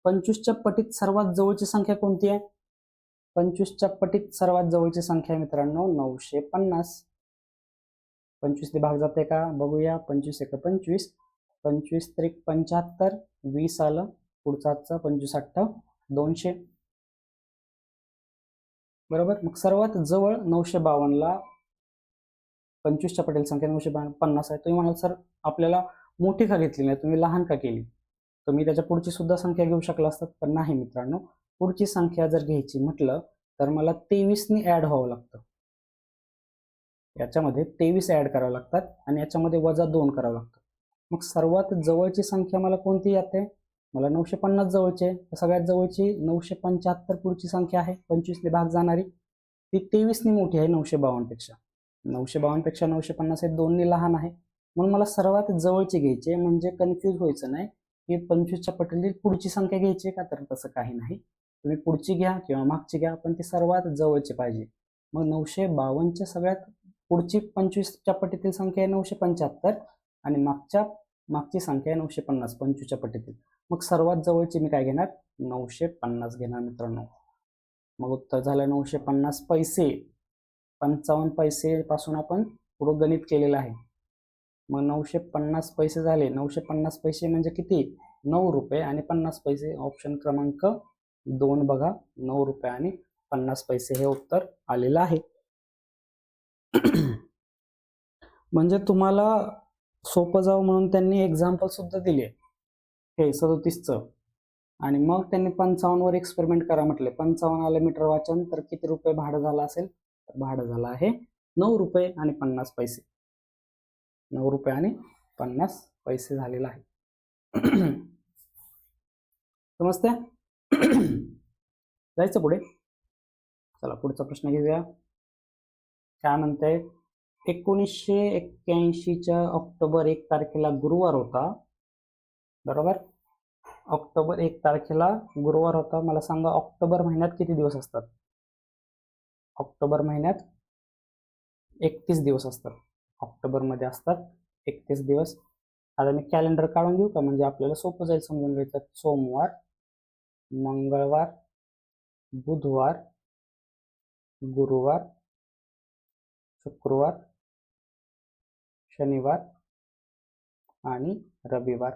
25च्या पटीत सर्वात जवळची संख्या कोणती आहे? 25च्या पटीत सर्वात जवळची संख्या मित्रांनो 950. 25 ने भाग जाते का बघूया. 25 1 25, 25 त्रिक 75, 20 आलं. पुढचा 25 8 200, बरोबर. मग सर्वात जवळ 952 ला 25च्या पटील संख्या 950 आहे. तुम्ही म्हणाल सर आपल्याला मोठी का घेतली नाही, तुम्ही लहान का केली? तुम्ही त्याच्या पुढची सुद्धा संख्या घेऊ शकला असतात, पण नाही मित्रांनो. पुढची संख्या जर घ्यायची म्हटलं तर मला 23 ने ऍड व्हावं लागतं. याच्यामध्ये 23 ऍड करावं लागतात आणि याच्यामध्ये वजा 2 करावं लागतं. मग सर्वात जवळची संख्या मला कोणती येते? मला 950 जवळची आहे. सगळ्यात जवळची 975 पुढची संख्या आहे, 25 ने भाग जाणारी, ती 23 ने मोठी आहे 952 पेक्षा. 952 पेक्षा 950 हे दोन्ही लहान आहे, म्हणून मला सर्वात जवळचे घ्यायचे, म्हणजे कन्फ्यूज व्हायचं नाही की 25च्या पटीतील पुढची संख्या घ्यायची का, तर तसं काही नाही. तुम्ही पुढची घ्या किंवा मागची घ्या, पण ती सर्वात जवळची पाहिजे. मग 952च्या सगळ्यात पुढची 25च्या पटीतील संख्या आहे 975 आणि मागची संख्या आहे 950 25च्या पटीतील. मग सर्वात जवळची मी काय घेणार, 950 घेणार मित्रांनो. मग उत्तर झालं 950 पैसे. 55 पैसे पासून आपण पुढं गणित केलेलं आहे. मग 950 पैसे झाले. 950 पैसे म्हणजे किती, 9 रुपये आणि 50 पैसे. ऑप्शन क्रमांक 2 बघा, 9 रुपये आणि 50 पैसे हे उत्तर आलेलं आहे. म्हणजे तुम्हाला सोपं जावं म्हणून त्यांनी एक्झाम्पल सुद्धा दिले हे 37चं, आणि मग त्यांनी 55 वर एक्सपेरिमेंट करा म्हटले. 55 आलं मीटर वाचन, तर किती रुपये भाडं झालं असेल, तर भाडं झालं आहे 9 रुपये आणि 50 पैसे. 9 रुपये आणि 50 पैसे झालेलं आहे. समजते? जायचं पुढे. चला पुढचा प्रश्न घेऊया. काय म्हणते, 1981च्या ऑक्टोबर 1 तारखेला गुरुवार होता, बरोबर. ऑक्टोबर 1 तारखेला गुरुवार होता. मला सांगा ऑक्टोबर महिन्यात किती दिवस असतात. ऑक्टोबर महिन्यात 31 दिवस असतात. ऑक्टोबरमध्ये असतात 31 दिवस. आता मी कॅलेंडर काढून घेऊ का, म्हणजे आपल्याला सोपं जाईल समजून घ्यायचं. सोमवार, मंगळवार, बुधवार, गुरुवार, शुक्रवार, शनिवार आणि रविवार.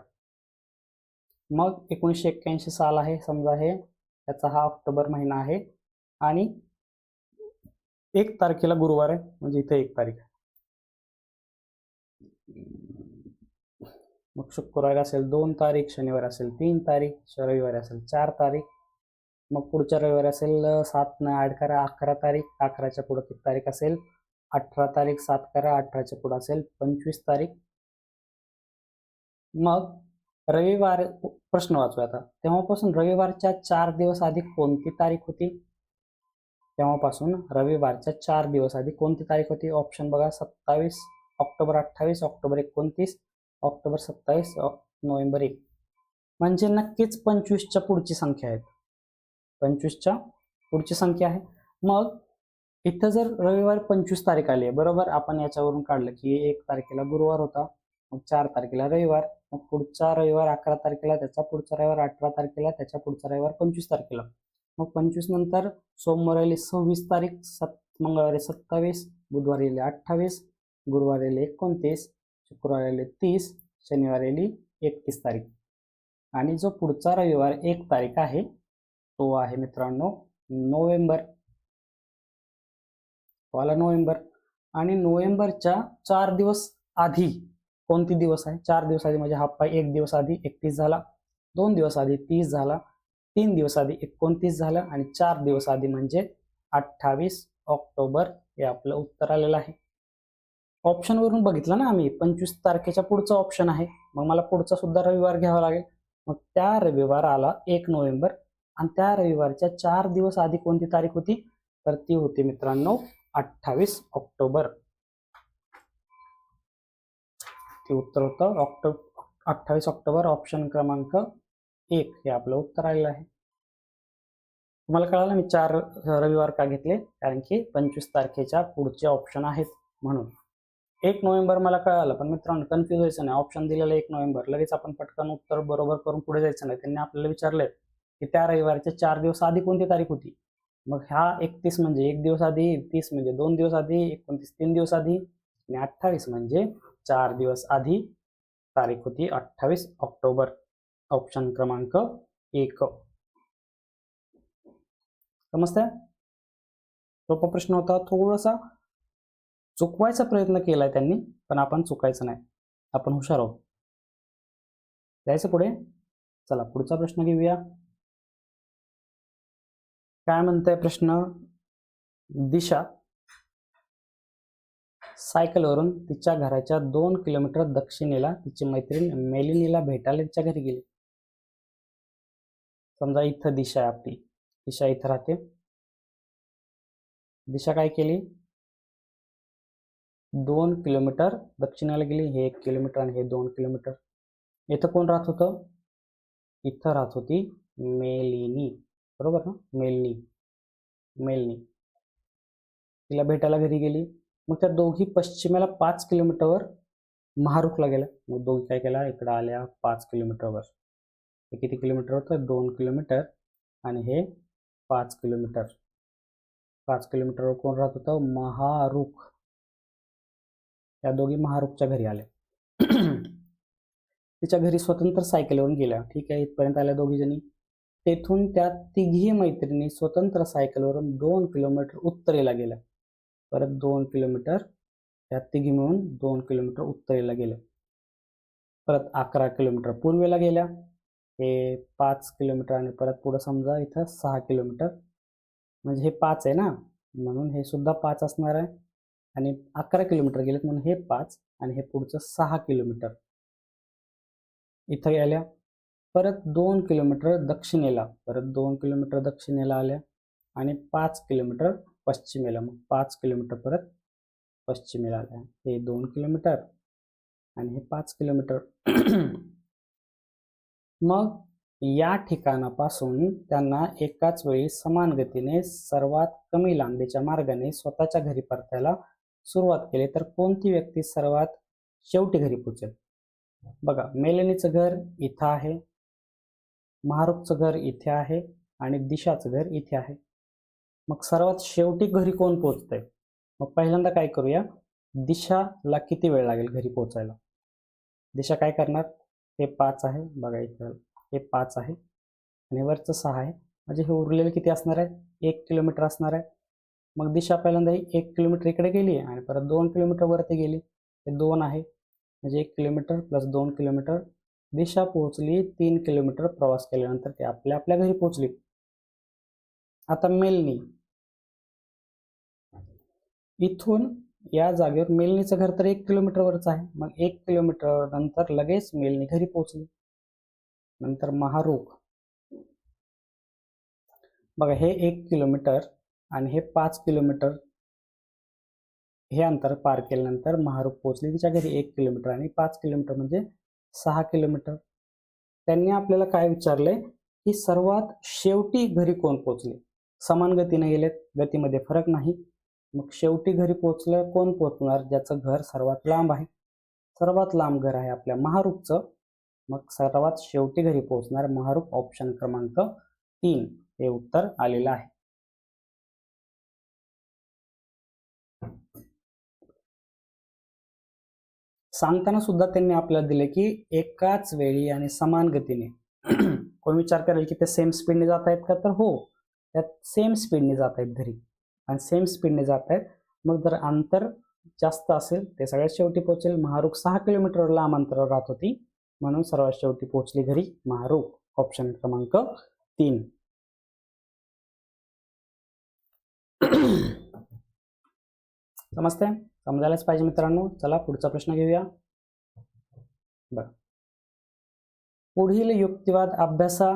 मग 1981 साल आहे समजा, हे त्याचा हा ऑक्टोबर महिना आहे आणि 1 तारखेला गुरुवार आहे, म्हणजे इथे 1 तारीख आहे. मग शुक्रवार असेल 2 तारीख, शनिवार असेल 3 तारीख, रविवार असेल 4 तारीख. मग पुढच्या रविवार असेल 7 न 8 करा 11 तारीख. 11च्या पुढे किती तारीख असेल, 18 तारीख. 7 करा 18च्या पुढे असेल 25 तारीख. मग रविवार, प्रश्न वाचूया आता. तेव्हापासून रविवारच्या 4 दिवस आधी कोणती तारीख होती. तेव्हापासून रविवारच्या 4 दिवस आधी कोणती तारीख होती. ऑप्शन बघा, 27 ऑक्टोबर, 28 ऑक्टोबर, 29 ऑक्टोबर, 27 नोव्हेंबर 1. म्हणजे नक्कीच 25च्या पुढची संख्या आहे. 25च्या पुढची संख्या आहे. मग इथं जर रविवार 25 तारीख आली आहे, बरोबर. आपण याच्यावरून काढलं की 1 तारखेला गुरुवार होता, मग 4 तारखेला रविवार, मग पुढचा रविवार 11 तारखेला, त्याचा पुढचा रविवार 18 तारखेला, त्याच्या पुढचा रविवार 25 तारखेला. मग 25 नंतर सोमवार आली 26 तारीख, मंगळवारी 27, बुधवारी आली 28, गुरुवारी आली 29, शुक्रवारी आली 30, शनिवारी आली 31 तारीख. आणि जो पुढचा रविवार 1 तारीख आहे तो आहे मित्रांनो नोव्हेंबर. वाला नोव्हेंबर. आणि नोव्हेंबरच्या 4 दिवस आधी कोणती दिवस आहे. 4 दिवस आधी म्हणजे हाफ पाय. 1 दिवस आधी 31 झाला, 2 दिवस आधी 30 झाला, 3 दिवस आधी 29 झालं आणि 4 दिवस आधी म्हणजे 28 ऑक्टोबर हे आपलं उत्तर आलेलं आहे. ऑप्शन वरून बघितलं ना आम्ही, 25 तारखेच्या पुढचा ऑप्शन आहे, मग मला पुढचा सुद्धा रविवार घ्यावा लागेल. मग त्या रविवार आला 1 नोव्हेंबर आणि त्या रविवारच्या 4 दिवस आधी कोणती तारीख होती, तर ती होती मित्रांनो 28 ऑक्टोबर. ते उत्तर होतं 28 ऑक्टोबर. ऑप्शन क्रमांक 1 हे आपलं उत्तर आलेलं आहे. तुम्हाला कळालं मी 4 रविवार का घेतले, कारण की 25 तारखेच्या पुढचे ऑप्शन आहेत म्हणून. 1 नोव्हेंबर मला कळालं, पण मित्रांनो कन्फ्यूज व्हायचं नाही. ऑप्शन दिलेलं 1 नोव्हेंबर, लगेच आपण पटकन उत्तर बरोबर करून पुढे जायचं नाही. त्यांनी आपल्याला विचारलंय की त्या रविवारच्या 4 दिवस आधी कोणती तारीख होती. मग ह्या 31 म्हणजे 1 दिवस आधी, 30 म्हणजे 2 दिवस आधी, 29 3 दिवस आधी आणि 28 म्हणजे 4 दिवस आधी तारीख होती 28 ऑक्टोबर. ऑप्शन क्रमांक 1. समजतंय? सोपा प्रश्न होता. थोडासा चुकवायचा प्रयत्न केलाय त्यांनी, पण आपण चुकायचं नाही, आपण हुशार आहोत. जायचं पुढे. चला पुढचा प्रश्न घेऊया. काय म्हणताय प्रश्न. दिशा सायकलवरून तिच्या घराच्या 2 किलोमीटर दक्षिणेला तिची मैत्रीण मेलिनीला भेटायला तिच्या घरी गेली. समजा इथं दिशा आहे आपली, दिशा इथं राहते. दिशा काय केली, 2 किलोमीटर दक्षिणेला गेली. हे 1 किलोमीटर आणि हे 2 किलोमीटर. इथं कोण राहत होतं? इथं राहत होती मेलिनी, बरोबर ना? मेलनी तिला भेटायला घरी गेली. मग त्या दोघी पश्चिमेला 5 किलोमीटरवर महारुखला गेल्या. मग दोघी काय केला, इकडं आल्या 5 किलोमीटरवर. हे किती किलोमीटर होतं? 2 किलोमीटर आणि हे 5 किलोमीटर. 5 किलोमीटरवर कोण राहत होतं? महारुख. त्या दोघी महारुखच्या घरी आल्या. तिच्या घरी स्वतंत्र सायकलवरून गेल्या. ठीक आहे, इथपर्यंत आल्या दोघी जणी. तेथून त्या तिघी मैत्रिणी स्वतंत्र सायकलवरून 2 किलोमीटर उत्तरेला गेल्या. परत 2 किलोमीटर, त्या तिघी मिळून 2 किलोमीटर उत्तरेला गेल्या. परत 11 किलोमीटर पूर्वेला गेल्या. हे 5 किलोमीटर आणि परत पुढं समजा इथं 6 किलोमीटर, म्हणजे हे 5 आहे ना, म्हणून हे सुद्धा 5 असणार आहे. आणि 11 किलोमीटर गेलेत म्हणून हे 5 आणि हे पुढचं 6 किलोमीटर. इथं गेल्या. परत 2 किलोमीटर दक्षिणेला, परत 2 किलोमीटर दक्षिणेला आल्या आणि 5 किलोमीटर पश्चिमेला. मग 5 किलोमीटर परत पश्चिमेला आल्या. हे 2 किलोमीटर आणि हे 5 किलोमीटर. मग या ठिकाणापासून त्यांना एकाच वेळी समान गतीने सर्वात कमी लांबीच्या मार्गाने स्वतःच्या घरी परतायला सुरुवात केली तर कोणती व्यक्ती सर्वात शेवटी घरी पोहोचेल? बघा, मेलेनीचं घर इथं आहे, महारुखचं घर इथे आहे आणि दिशाचं घर इथे आहे. मग सर्वात शेवटी घरी कोण पोहोचतंय? मग पहिल्यांदा काय करूया, दिशाला किती वेळ लागेल घरी पोहोचायला? दिशा काय करणार? हे 5 आहे, बघा इथं हे 5 आहे आणि वरचं 6 आहे, म्हणजे हे उरलेलं किती असणार आहे? 1 किलोमीटर असणार आहे. मग दिशा पहिल्यांदा 1 किलोमीटर इकडे गेली आणि परत 2 किलोमीटर वरती गेली. हे 2 आहे, म्हणजे 1 किलोमीटर प्लस 2 किलोमीटर. दिशा पोहोचली 3 किलोमीटर प्रवास केल्यानंतर ते आपल्या आपल्या घरी पोहोचली. आता मेलनी, इथून या जागेवर मेलनीचं घर तर 1 किलोमीटरवरच आहे. मग 1 किलोमीटर नंतर लगेच मेलनी घरी पोहोचली. नंतर महारुख, बघा हे 1 किलोमीटर आणि हे 5 किलोमीटर हे अंतर पार केल्यानंतर महारुख पोहोचली तिच्या घरी. 1 किलोमीटर आणि 5 किलोमीटर म्हणजे 6 किलोमीटर. त्यांनी आपल्याला काय विचारलंय की सर्वात शेवटी घरी कोण पोहोचले? समान गतीने गेलेत, गतीमध्ये फरक नाही. मग शेवटी घरी पोहोचलं कोण पोहोचणार? ज्याचं घर सर्वात लांब आहे. सर्वात लांब घर आहे आपल्या महारुखचं. मग सर्वात शेवटी घरी पोहोचणार महारुख. ऑप्शन क्रमांक 3 हे उत्तर आलेलं आहे. सांगताना सुद्धा त्यांनी आपल्याला दिले की एकाच वेळी आणि समान गतीने. कोण विचार करेल की ते सेम स्पीडने जात आहेत का? तर हो, त्यात सेम स्पीडने जात आहेत घरी आणि सेम स्पीडने जात आहेत. मग जर अंतर जास्त असेल ते सगळ्यात शेवटी पोहोचेल. महारुख 6 किलोमीटर लांब अंतरावर राहत होती म्हणून सर्वात शेवटी पोहोचली घरी महारुख. ऑप्शन क्रमांक 3. समजते? समजायलाच पाहिजे मित्रांनो. चला पुढचा प्रश्न घेऊया. बरं, पुढील युक्तिवाद अभ्यासा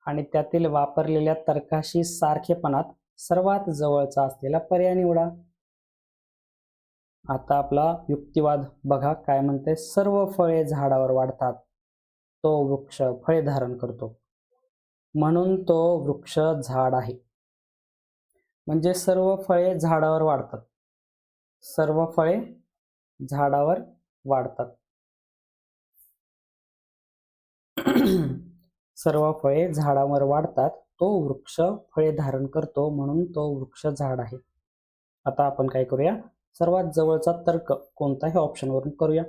आणि त्यातील वापरलेल्या तर्काशी सारखेपणात सर्वात जवळचा असलेला पर्याय निवडा. आता आपला युक्तिवाद बघा काय म्हणते. सर्व फळे झाडावर वाढतात, तो वृक्ष फळे धारण करतो म्हणून तो वृक्ष झाड आहे. म्हणजे सर्व फळे झाडावर वाढतात. सर्व फळे झाडावर वाढतात. सर्व फळे झाडावर वाढतात, तो वृक्ष फळे धारण करतो म्हणून तो वृक्ष झाड आहे. आता आपण काय करूया, सर्वात जवळचा तर्क कोणता हे ऑप्शनवरून करूया.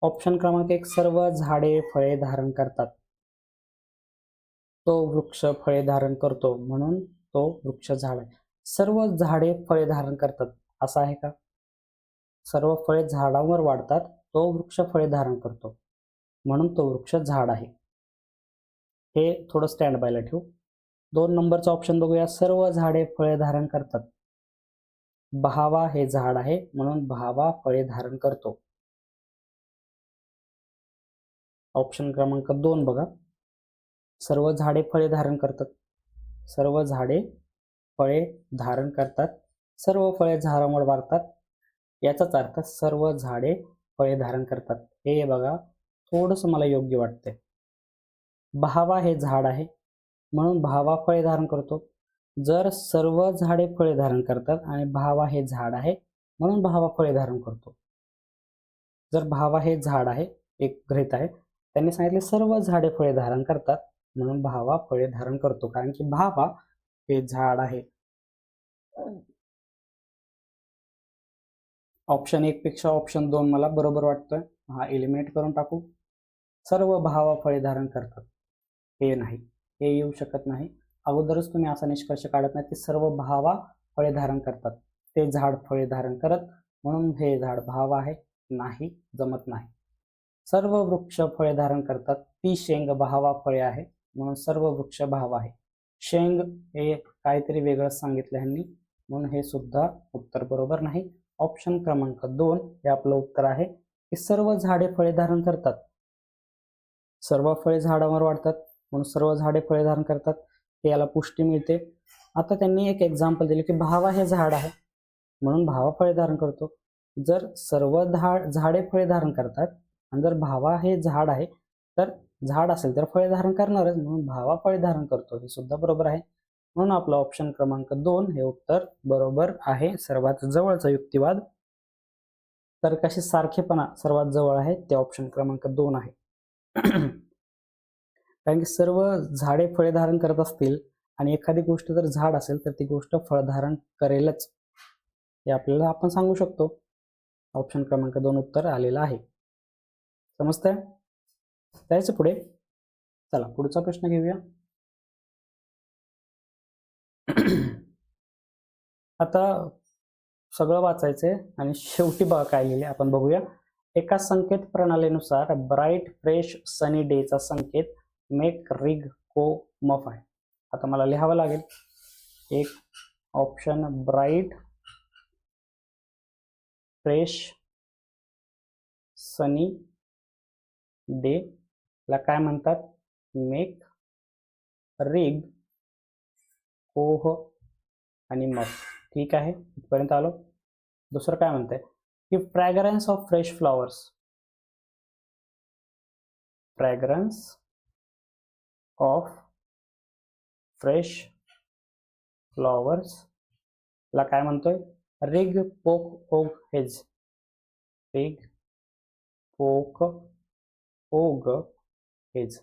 ऑप्शन क्रमांक 1, सर्व झाडे फळे धारण करतात, तो वृक्ष फळे धारण करतो म्हणून तो वृक्ष झाड आहे. सर्व झाडे फळे धारण करतात असं आहे का? सर्व फळे झाडावर वाढतात, तो वृक्ष फळे धारण करतो म्हणून तो वृक्ष झाड आहे. हे थोडं स्टँड बायला ठेवू. 2 नंबरचा ऑप्शन बघूया. सर्व झाडे फळे धारण करतात, बहावा हे झाड आहे म्हणून बहावा फळे धारण करतो. ऑप्शन क्रमांक 2 बघा. सर्व झाडे फळे धारण करतात, सर्व झाडे फळे धारण करतात, सर्व फळे झाडावर वाढतात, याचाच अर्थ सर्व झाडे फळे धारण करतात. हे बघा थोडंसं मला योग्य वाटतंय. भावा हे झाड आहे म्हणून भावा फळे धारण करतो. जर सर्व झाडे फळे धारण करतात आणि भावा हे झाड आहे म्हणून भावा फळे धारण करतो. जर भावा हे झाड आहे, एक गृहीत आहे, त्यांनी सांगितले सर्व झाडे फळे धारण करतात म्हणून भावा फळे धारण करतो, कारण की भावा हे झाड आहे. ऑप्शन 1 पेक्षा ऑप्शन 2 मला बरोबर वाटतोय. हा एलिमिनेट करून टाकू. सर्व भावा फळे धारण करतात, हे नाही, हे येऊ शकत नाही. अगोदरच तुम्ही असा निष्कर्ष काढत नाही की सर्व भावा फळे धारण करतात, ते झाड फळे धारण करत म्हणून हे झाड भाव आहे, नाही, जमत नाही. सर्व वृक्ष फळे धारण करतात, ती शेंग भावा फळे आहे म्हणून सर्व वृक्ष भाव आहे. शेंग हे काहीतरी वेगळं सांगितलं ह्यांनी म्हणून हे सुद्धा उत्तर बरोबर नाही. ऑप्शन क्रमांक 2 हे आपलं उत्तर आहे की सर्व झाडे फळे धारण करतात. सर्व फळे झाडावर वाढतात म्हणून सर्व झाडे फळे धारण करतात, हे याला पुष्टी मिळते. आता त्यांनी एक एक्झाम्पल दिले की भावा हे झाड आहे म्हणून भावा फळे धारण करतो. जर सर्व झाडे फळे धारण करतात आणि जर भावा हे झाड आहे तर झाड असेल तर फळे धारण करणारच म्हणून भावा फळे धारण करतो, हे सुद्धा बरोबर आहे. म्हणून आपलं ऑप्शन क्रमांक 2 हे उत्तर बरोबर आहे. सर्वात जवळचा युक्तिवाद, तर्काशी सारखेपणा सर्वात जवळ आहे ते ऑप्शन क्रमांक 2 आहे. कारण की सर्व झाडे फळे धारण करत असतील आणि एखादी गोष्ट जर झाड असेल तर ती गोष्ट फळ धारण करेलच, हे आपल्याला आपण सांगू शकतो. ऑप्शन क्रमांक 2 उत्तर आलेलं आहे. समजतंय? जायचं पुढे. चला पुढचा प्रश्न घेऊया. आता सगळं वाचायचंय आणि शेवटी बघा काय लिहिले आपण बघूया. एका संकेत प्रणालीनुसार ब्राईट फ्रेश सनी डेचा संकेत मेक रिग को मफ आहे. आता मला लिहावं लागेल. एक option bright fresh sunny day ला काय म्हणतात? मेक रिग कोह आणि मफ. ठीक आहे, इथपर्यंत आलो. दुसरं काय म्हणतंय की fragrance of fresh flowers, fragrance of fresh flowers ला काय म्हणतोय? रिग पोक ओग हेज, रिग पोक ओग हेज.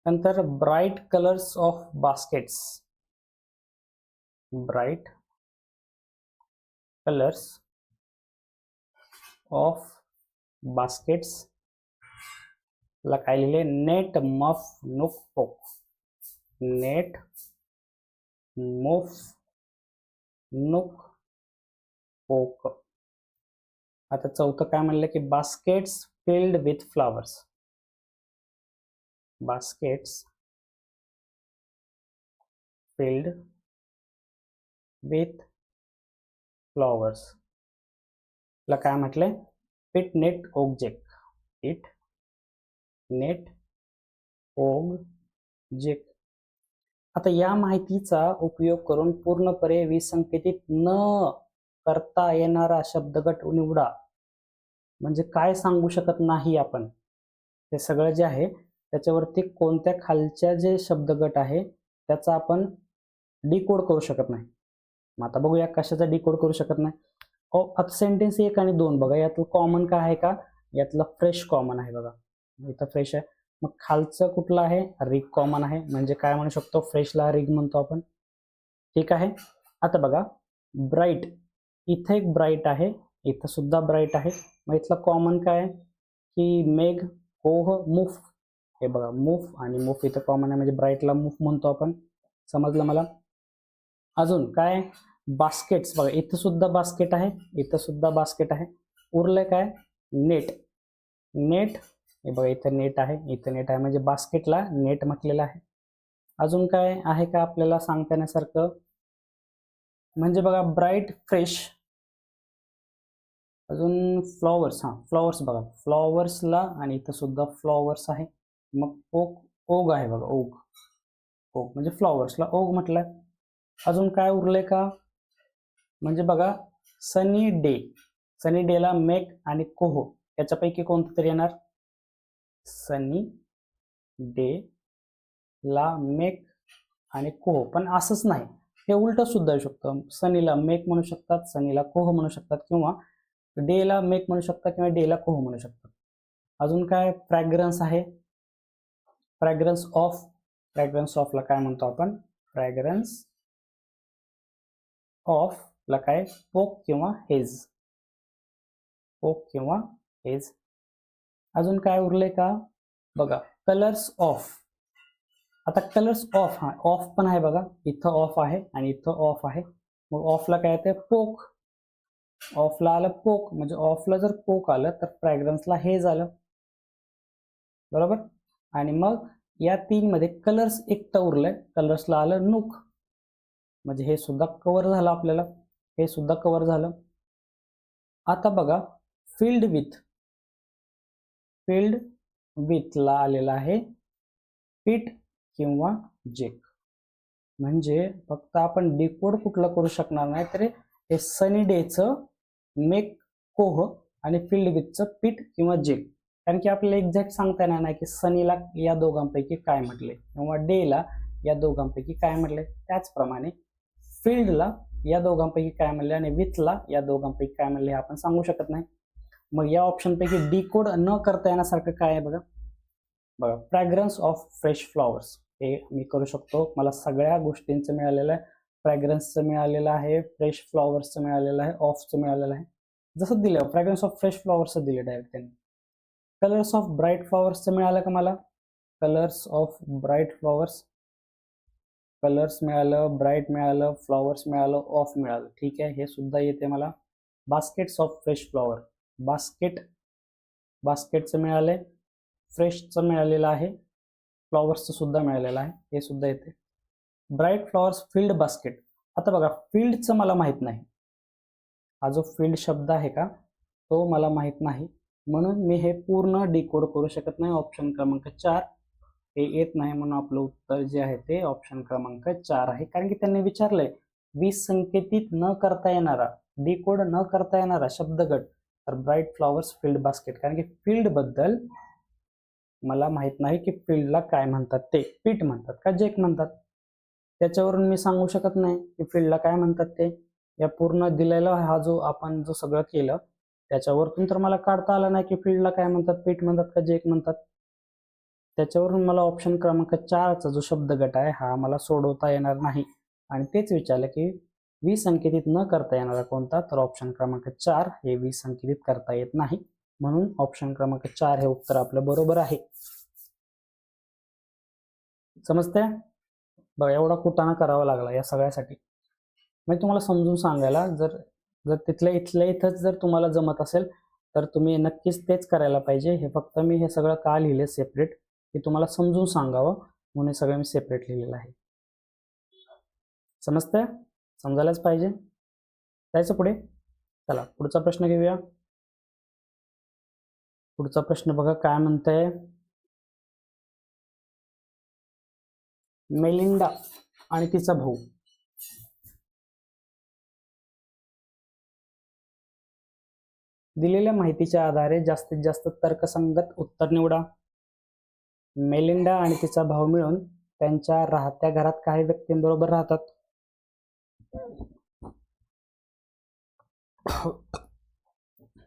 नंतर bright colours of baskets, bright colours of baskets ला काय लिहिले? नेट मफ नुक पोक, नेट मुफ नुक पोक. आता चौथं काय म्हणलं की baskets filled with flowers, baskets filled with flowers ला काय म्हटलंय? पिट नेट ओगजेक, पिट नेट ओगजेक. आता या माहितीचा उपयोग करून पूर्णपणे विसंकेतित न करता येणारा शब्दगट निवडा. म्हणजे काय सांगू शकत नाही आपण, हे सगळं जे आहे त्याच्यावरती कोणत्या खालच्या जे शब्दगट आहे त्याचा आपण डिकोड करू शकत नाही. मग आता बघूया कशाचा डिकोड करू शकत नाही. आता सेंटेन्स 1 आणि 2 बघा, यातलं कॉमन काय आहे का? यातलं फ्रेश कॉमन आहे बघा, इथं फ्रेश आहे. मग खालचं कुठलं आहे? रिग कॉमन आहे, म्हणजे काय म्हणू शकतो? फ्रेशला रिग म्हणतो आपण. ठीक आहे. आता बघा ब्राईट, इथं एक ब्राईट आहे, इथं सुद्धा ब्राईट आहे. मग इथलं कॉमन काय आहे की मेघ कोह मुफ, हे बघा मुफ आणि मुफ इथं कॉमन आहे, म्हणजे ब्राईटला मुफ म्हणतो आपण. समजलं मला? अजून काय? बास्केट्स बघा, इथं सुद्धा बास्केट आहे, इथं सुद्धा बास्केट आहे. उरलंय काय? नेट, नेट हे बघा इथं नेट आहे, इथं नेट आहे, म्हणजे बास्केटला नेट म्हटलेलं आहे. अजून काय आहे का आपल्याला सांगता येण्यासारखं? म्हणजे बघा ब्राईट फ्रेश, अजून फ्लॉवर्स, हां फ्लॉवर्स बघा, फ्लॉवर्सला आणि इथं सुद्धा फ्लॉवर्स आहे. मग ओग आहे बघा, ओग, ओग म्हणजे फ्लॉवर्सला ओग म्हटलंय. अजून काय उरलंय का? म्हणजे बघा, सनी डे, सनी डेला मेक आणि कोहो याच्यापैकी कोणतं तरी येणार. सनी डे ला मेक आणि कोहो, पण असंच नाही, हे उलट सुद्धा येऊ शकतं. सनीला मेक म्हणू शकतात, सनीला कोहो म्हणू शकतात, किंवा डेला मेक म्हणू शकतात किंवा डेला कोहो म्हणू शकतात. अजून काय फ्रॅग्रन्स आहे, फ्रॅग्रन्स ऑफ, फ्रॅग्रन्स ऑफला काय म्हणतो आपण, फ्रॅग्रन्स ऑफ ला काय, पोक किंवा हेज, पोक किंवा हेज. अजून काय उरले का बघा, कलर्स ऑफ. आता कलर्स ऑफ, हा ऑफ पण आहे बघा, इथं ऑफ आहे आणि इथं ऑफ आहे, मग ऑफला काय येते, पोक. ऑफला आलं पोक, म्हणजे ऑफला जर पोक आलं तर फ्रॅग्रन्सला हेज आलं, बरोबर. आणि मग या तीन मध्ये कलर्स एकटं उरलंय, कलर्सला आलं नूक, म्हणजे हे सुद्धा कव्हर झालं आपल्याला, हे सुद्धा कव्हर झालं. आता बघा, फिल्ड विथ, फिल्ड विथला आलेला आहे पिट किंवा जेक. म्हणजे फक्त आपण डिकोड कुठलं करू शकणार नाही, तर हे सनी डेचं मेक कोह आणि फील्ड विथचं पिट किंवा जेक. कारण की आपल्याला एक्झॅक्ट सांगता येणार नाही की सनीला या दोघांपैकी काय म्हटले किंवा डेला या दोघांपैकी काय म्हटले. त्याचप्रमाणे फील्डला या दोघांपैकी काय म्हणले आणि विथला या दोघांपैकी काय म्हणले हे आपण सांगू शकत नाही. मग या ऑप्शनपैकी डिकोड न करता येण्यासारखं काय आहे बघा. बघा, फ्रॅग्रन्स ऑफ फ्रेश फ्लॉवर्स हे मी करू शकतो. मला सगळ्या गोष्टींचं मिळालेलं आहे. फ्रॅग्रन्सचं मिळालेलं आहे, फ्रेश फ्लॉवर्सचं मिळालेलं आहे, ऑफचं मिळालेलं आहे. जसं दिलं फ्रॅग्रन्स ऑफ फ्रेश फ्लॉवर्सचं दिलं डायरेक्ट त्यांनी. कलर्स ऑफ ब्राईट फ्लॉवर्सचं मिळालं का मला, colours of bright flowers, colours मिळालं, ब्राईट मिळालं, फ्लॉवर्स मिळालं, ऑफ मिळालं. ठीक आहे, हे सुद्धा येते मला. Baskets of fresh flower, basket, बास्केटचं मिळालंय, फ्रेशचं मिळालेलं आहे, फ्लॉवर्सचं सुद्धा मिळालेलं आहे, हे सुद्धा येते. Bright flowers field basket. आता बघा, फील्डचं मला माहित नाही, हा जो फील्ड शब्द आहे का तो मला माहित नाही, म्हणून मी हे पूर्ण डिकोड करू शकत नाही. ऑप्शन क्रमांक 4 हे येत नाही, म्हणून आपलं उत्तर जे आहे ते ऑप्शन क्रमांक 4 आहे. कारण की त्यांनी विचारलंय 20 संकेतित न करता येणारा, डिकोड न करता येणारा शब्दगट, तर ब्राईट फ्लॉवर्स फील्ड बास्केट. कारण की फील्ड बद्दल मला माहित नाही की फील्डला काय म्हणतात, ते पीट म्हणतात का जेक म्हणतात. त्याच्यावरून मी सांगू शकत नाही की फील्डला काय म्हणतात ते. या पूर्ण दिलेला हा जो आपण जो सगळं केलं त्याच्यावरून तर मला काढता आलं नाही की फील्डला काय म्हणतात, पीट म्हणतात का जेक म्हणतात. त्याच्यावरून मला ऑप्शन क्रमांक 4चा जो शब्द गट आहे हा मला सोडवता येणार नाही. आणि तेच विचारलं की 20 संकेतित न करता येणारा कोणता, तर ऑप्शन क्रमांक 4 हे 20 संकेतित करता येत नाही, म्हणून ऑप्शन क्रमांक 4 हे उत्तर आपलं बरोबर आहे. समजतंय बघा, एवढा कुटाणा करावा लागला या सगळ्यासाठी. म्हणजे तुम्हाला समजून सांगायला, जर जर तिथल्या इथल्या इथंच जर तुम्हाला जमत असेल तर तुम्ही नक्कीच तेच करायला पाहिजे. हे फक्त मी हे सगळं का लिहिले सेपरेट, की तुम्हाला समजून सांगावं म्हणून हे सगळं मी सेपरेट लिहिलेलं आहे. समजतंय, समजायलाच पाहिजे. जायचं पुढे, चला पुढचा प्रश्न घेऊया. पुढचा प्रश्न बघा काय म्हणतंय. मेलिंडा आणि तिचा भाऊ दिलेल्या माहितीच्या आधारे जास्तीत जास्त तर्कसंगत उत्तर निवडा. मेलिंडा आणि तिचा भाऊ मिळून त्यांच्या राहत्या घरात काही व्यक्तींबरोबर राहतात.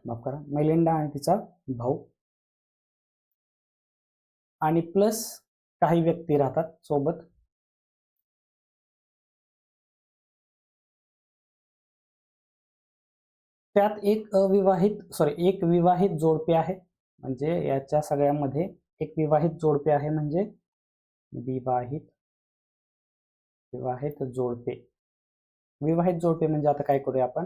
माफ करा, मेलिंडा आणि तिचा भाऊ आणि प्लस काही व्यक्ती राहतात सोबत. त्यात एक विवाहित जोडपे आहे. म्हणजे याच्या सगळ्यामध्ये एक विवाहित जोडपे आहे, म्हणजे विवाहित जोडपे. विवाहित जोडपे म्हणजे आता काय करूया आपण,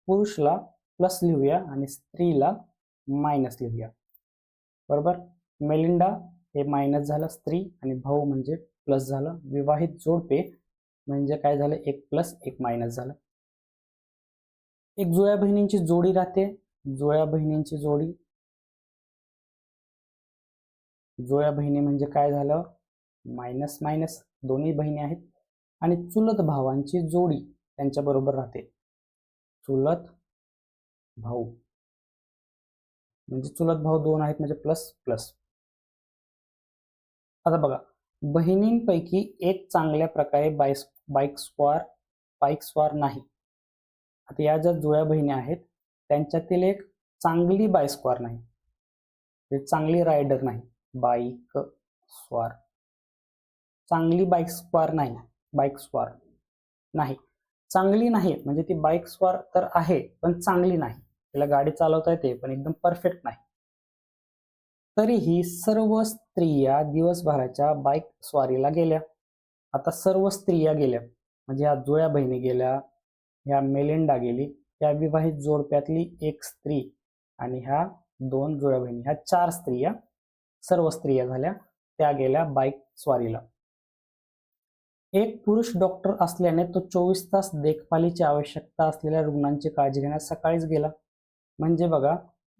पुरुषला प्लस लिहूया आणि स्त्रीला मायनस लिहूया. बरोबर, मेलिंडा हे मायनस झालं स्त्री आणि भाऊ म्हणजे प्लस झालं. विवाहित जोडपे म्हणजे काय झालं, एक प्लस एक मायनस झालं. एक जुळ्या बहिणींची जोडी राहते. जुळ्या बहिणींची जोडी, जुळ्या बहिणी म्हणजे काय झालं, मायनस मायनस, दोन्ही बहिणी आहेत. आणि चुलत भावांची जोडी त्यांच्या बरोबर राहते. चुलत भाऊ, म्हणजे चुलत भाऊ 2 आहेत म्हणजे प्लस प्लस. आता बघा, बहिणींपैकी एक चांगल्या प्रकारे बाईक स्वार नाही. आता या ज्या जुळ्या बहिणी आहेत त्यांच्यातील एक चांगली बाईक स्वार नाही, चांगली रायडर नाही. बाईक स्वार, चांगली बाईक स्वार नाही. चांगली नाही म्हणजे ती बाईक स्वार तर आहे पण चांगली नाही, तिला गाडी चालवता येते पण एकदम परफेक्ट नाही. तरीही सर्व स्त्रिया दिवसभराच्या बाईक स्वारीला गेल्या. आता सर्व स्त्रिया गेल्या म्हणजे ह्या जुळ्या बहिणी गेल्या, ह्या मेलिंडा गेली, ह्या विवाहित जोडप्यातली एक स्त्री आणि ह्या 2 जुळ्या बहिणी, ह्या 4 स्त्रिया, सर्व स्त्रिया झाल्या, त्या गेल्या बाईक स्वारीला. एक पुरुष डॉक्टर असल्याने तो 24 तास देखभालीची आवश्यकता असलेल्या रुग्णांची काळजी घेण्यास सकाळीच गेला. म्हणजे बघा,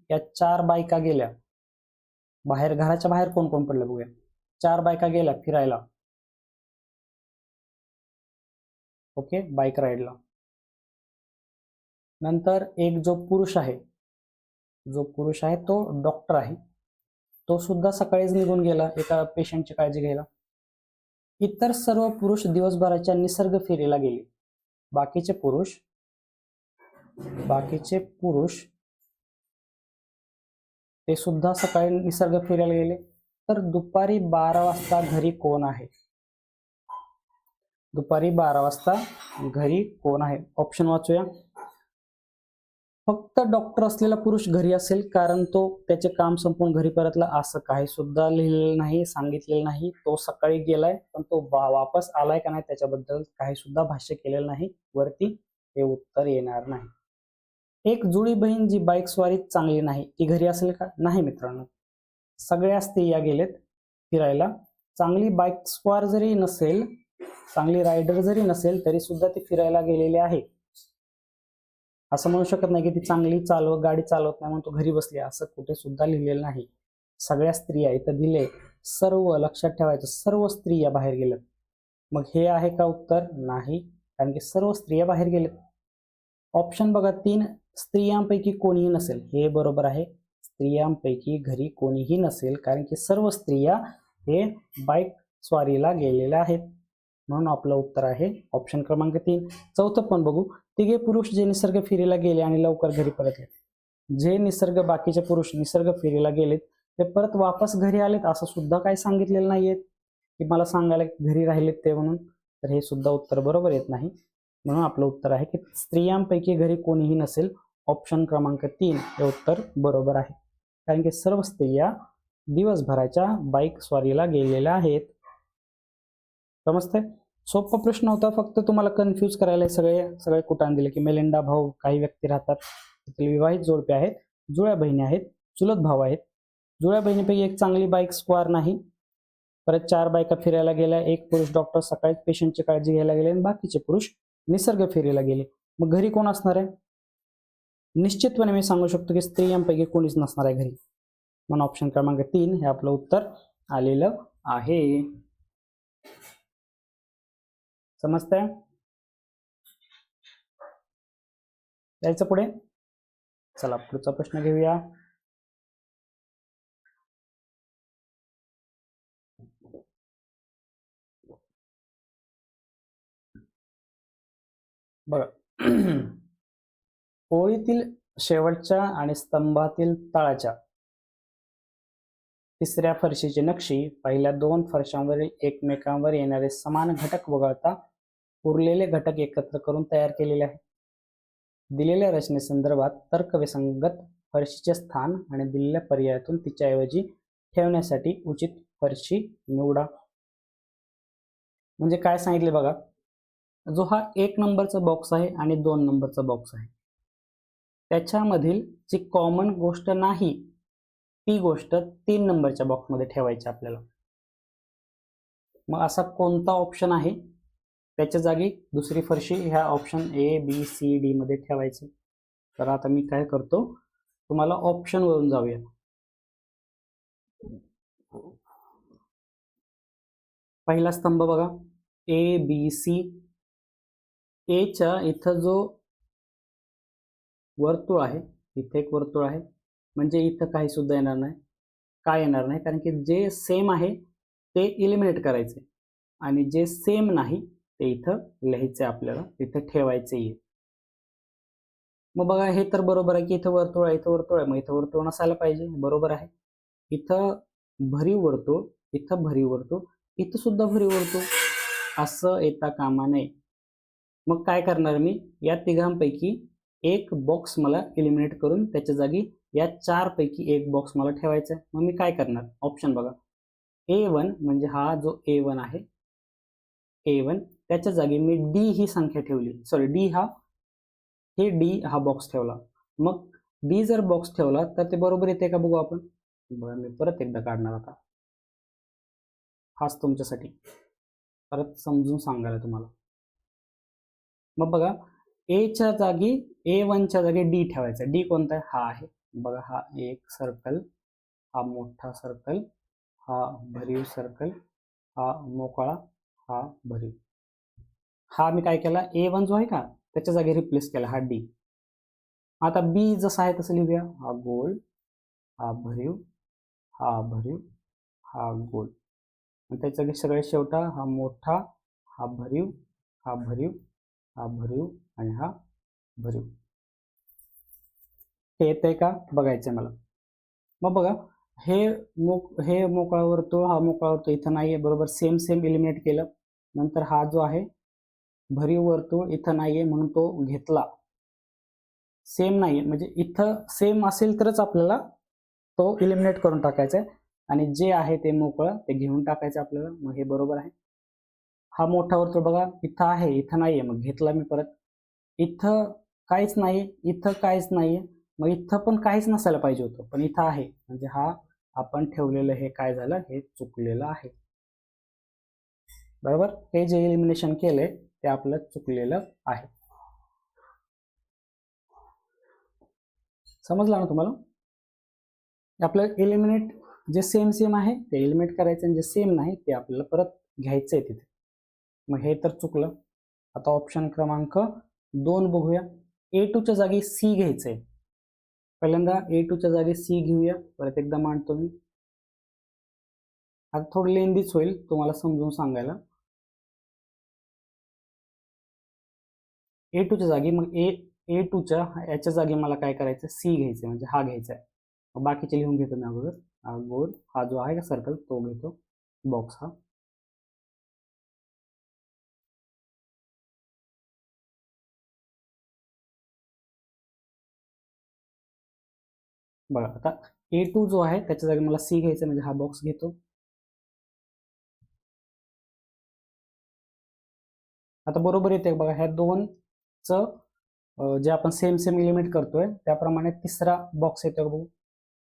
या 4 बायका गेल्या बाहेर, घराच्या बाहेर कोण कोण पडलं बघूया. 4 बायका गेल्या फिरायला, ओके, बाईक राईडला. नंतर एक जो पुरुष आहे तो डॉक्टर आहे, तो सुद्धा सकाळीच निघून गेला एका पेशंटची काळजी घ्यायला. इतर सर्व पुरुष दिवसभराच्या निसर्ग फेरीला गेले. बाकीचे पुरुष ते सुद्धा सकाळी निसर्ग फेरीला गेले. तर दुपारी 12 वाजता घरी कोण आहे? दुपारी 12 वाजता घरी कोण आहे? ऑप्शन वाचूया. फक्त डॉक्टर असलेला पुरुष घरी असेल, कारण तो त्याचे काम संपून घरी परतला असं काही सुद्धा लिहिलेलं नाही, सांगितलेलं नाही. तो सकाळी गेलाय पण तो वापस आलाय का नाही त्याच्याबद्दल काही सुद्धा भाष्य केलेलं नाही. वरती हे उत्तर येणार नाही. एक जुळी बहीण जी बाईक स्वारीत चांगली नाही ती घरी असेल का? नाही मित्रांनो, सगळ्या स्त्रिया गेलेत फिरायला. चांगली बाईक स्वार जरी नसेल, चांगली रायडर जरी नसेल तरी सुद्धा ती फिरायला गेलेली आहे. असं म्हणू शकत नाही की ती चांगली गाडी चालवत नाही म्हणून तो घरी बसली, असं कुठे सुद्धा लिहिलेलं नाही. सगळ्या स्त्रिया इथं दिले, सर्व लक्षात ठेवायचं, सर्व स्त्रिया बाहेर गेल्यात. मग हे आहे का उत्तर? नाही, कारण की सर्व स्त्रिया बाहेर गेलेत. ऑप्शन बघा 3, स्त्रियांपैकी कोणीही नसेल, हे बरोबर आहे. स्त्रियांपैकी घरी कोणीही नसेल, कारण की सर्व स्त्रिया हे बाईक स्वारीला गेलेल्या आहेत, म्हणून आपलं उत्तर आहे ऑप्शन क्रमांक 3. चौथं पण बघू. तिघे पुरुष जे निसर्ग फेरीला गेले आणि लवकर घरी परतले. बाकीचे पुरुष निसर्ग फेरीला गेलेत ते परत वापस घरी आलेत असं सुद्धा काही सांगितलेलं नाहीये की मला सांगायला घरी राहिलेत ते म्हणून. तर हे सुद्धा उत्तर बरोबर येत नाही, म्हणून आपलं उत्तर आहे की स्त्रियांपैकी घरी कोणीही नसेल. ऑप्शन क्रमांक 3 हे उत्तर बरोबर आहे, कारण की सर्व स्त्रिया दिवसभराच्या बाईक स्वारीला गेलेल्या आहेत. समजतंय? सोपा प्रश्न होता, फक्त तुम्हाला कन्फ्यूज करायला सगळे कुटाण दिले की मेलिंडा भाऊ, काही व्यक्ती राहतात, विवाहित जोडपे आहेत, जुळ्या बहिणी आहेत, चुलत भाऊ आहेत. जुळ्या बहिणीपैकी एक चांगली बाईक स्वार नाही. परत 4 बायका फिरायला गेल्या, एक पुरुष डॉक्टर सकाळी पेशंटची काळजी घ्यायला गेले आणि बाकीचे पुरुष निसर्ग फेरीला गेले. मग घरी कोण असणार आहे? निश्चितपणे मी सांगू शकतो की स्त्रियांपैकी कोणीच नसणार आहे घरी, म्हणून ऑप्शन क्रमांक 3 हे आपलं उत्तर आलेलं आहे. समजतंय? यायचं पुढे. चला पुढचा प्रश्न घेऊया. बघा, ओळीतील शेवटच्या आणि स्तंभातील तळाच्या तिसऱ्या फरशीची नक्षी पहिल्या 2 फरशांवरील एकमेकांवर येणारे समान घटक वगळता उरलेले घटक एकत्र करून तयार केलेले आहे. दिलेल्या रचनेसंदर्भात तर्कविसंगत फरशीचे स्थान आणि दिलेल्या पर्यायातून तिच्याऐवजी ठेवण्यासाठी उचित फरशी निवडा. म्हणजे काय सांगितले बघा, जो हा 1 नंबरचा बॉक्स आहे आणि 2 नंबरचा बॉक्स आहे, त्याच्यामधील जी कॉमन गोष्ट नाही ती गोष्ट 3 नंबरच्या बॉक्समध्ये ठेवायची आपल्याला. मग असा कोणता ऑप्शन आहे? त्याच्या जागी दुसरी फरशी ह्या option A, B, C, D मध्ये ठेवायची. तर आता मी काय करतो, तुम्हाला ऑप्शन वरून जाऊया. पहिला स्तंभ बघा, A, B, C. A च्या इथं जो वर्तुळ आहे, इथे एक वर्तुळ आहे, म्हणजे इथं काही सुद्धा येणार नाही. काय येणार नाही? कारण की जे सेम आहे ते इलिमिनेट करायचे आणि जे सेम नाही ते इथं लिहायचे, आपल्याला इथं ठेवायचे आहे. मग बघा हे तर बरोबर आहे की इथं वर्तुळ आहे, इथं वर्तुळ आहे, मग इथं वर्तुळ नसायला पाहिजे, बरोबर आहे. इथं भरीव वर्तुळ, इथं भरीव वर्तुळ, इथं सुद्धा भरीव वर्तुळ, असं येता कामा नये. मग काय करणार मी? या तिघांपैकी एक बॉक्स मला इलिमिनेट करून त्याच्या जागी या 4 पैकी एक बॉक्स मला ठेवायचा आहे. मग मी काय करणार? ऑप्शन बघा. A1 म्हणजे हा जो A1 आहे, A1 त्याच्या जागी मी D ही संख्या ठेवली, सॉरी D हा बॉक्स ठेवला. मग D जर बॉक्स ठेवला तर ते बरोबर येते का बघू आपण. बरं, मी परत एकदा काढणार आता, खास तुमच्यासाठी परत समजून सांगायला तुम्हाला. मग बघा च्या जागी A1च्या जागी D ठेवायचा. D कोणता आहे? हा आहे बघा, हा एक सर्कल, हा मोठा सर्कल, हा भरीव सर्कल, हा मोकळा, हा भरीव. हा मी काय केला? A1 जो आहे का त्याच्या जागी रिप्लेस केला, हा D. आता B जसा आहे तसं लिहूया. हा गोल, हा भरीव, हा भरीव, हा गोल. आणि त्याच्या जागी सगळे शेवटा हा मोठा, हा भरीव, हा भरीव, हा भरीव आणि हा भरीव. हे येतंय का बघायचंय मला. मग बघा हे मोकळा वर्तुळ, हा मोकळा वर्तुळ इथं नाहीये, बरोबर. सेम सेम एलिमिनेट केलं. नंतर हा जो आहे भरीव वर्तुळ इथं नाहीये म्हणून तो घेतला. सेम नाहीये म्हणजे इथं सेम असेल तरच आपल्याला तो इलिमिनेट करून टाकायचा आहे आणि जे आहे ते मोकळं ते घेऊन टाकायचं आपल्याला. मग हे बरोबर आहे. हा मोठा वर्तुळ बघा इथं आहे, इथं नाहीये, मग घेतला मी परत. इथं काहीच नाही, इथं काहीच नाहीये, मग इथं पण काहीच नसायला पाहिजे होतं, पण इथं आहे म्हणजे हा आपण ठेवलेलं हे काय झालं? हे चुकलेलं आहे, बरोबर. हे जे एलिमिनेशन केलंय ते आपलं चुकलेलं आहे. समजलं ना तुम्हाला? आपलं एलिमिनेट जे सेम सेम आहे ते एलिमिनेट करायचं आणि जे सेम नाही ते आपल्याला परत घ्यायचं आहे तिथे. मग हे तर चुकलं. आता ऑप्शन क्रमांक 2 बघूया. A2च्या जागी C घ्यायचंय. पहिल्यांदा A2च्या जागी C घेऊया, परत एकदा मांडतो मी. आता थोडं लेंदीच होईल तुम्हाला समजून सांगायला. A2च्या जागी मग A2च्या याच्या जागी मला काय करायचं? C घ्यायचं म्हणजे हा घ्यायचा आहे. मग बाकीचे लिहून घेतो मी अगोदर. हा गोल, हा जो आहे का सर्कल तो घेतो, बॉक्स हा. बघा आता A2 जो आहे त्याच्या जागी मला C घ्यायचं म्हणजे हा बॉक्स घेतो. आता बरोबर येते बघा, ह्या दोनचं जे आपण सेम सेम एलिमेंट करतोय त्याप्रमाणे तिसरा बॉक्स येतो बघू.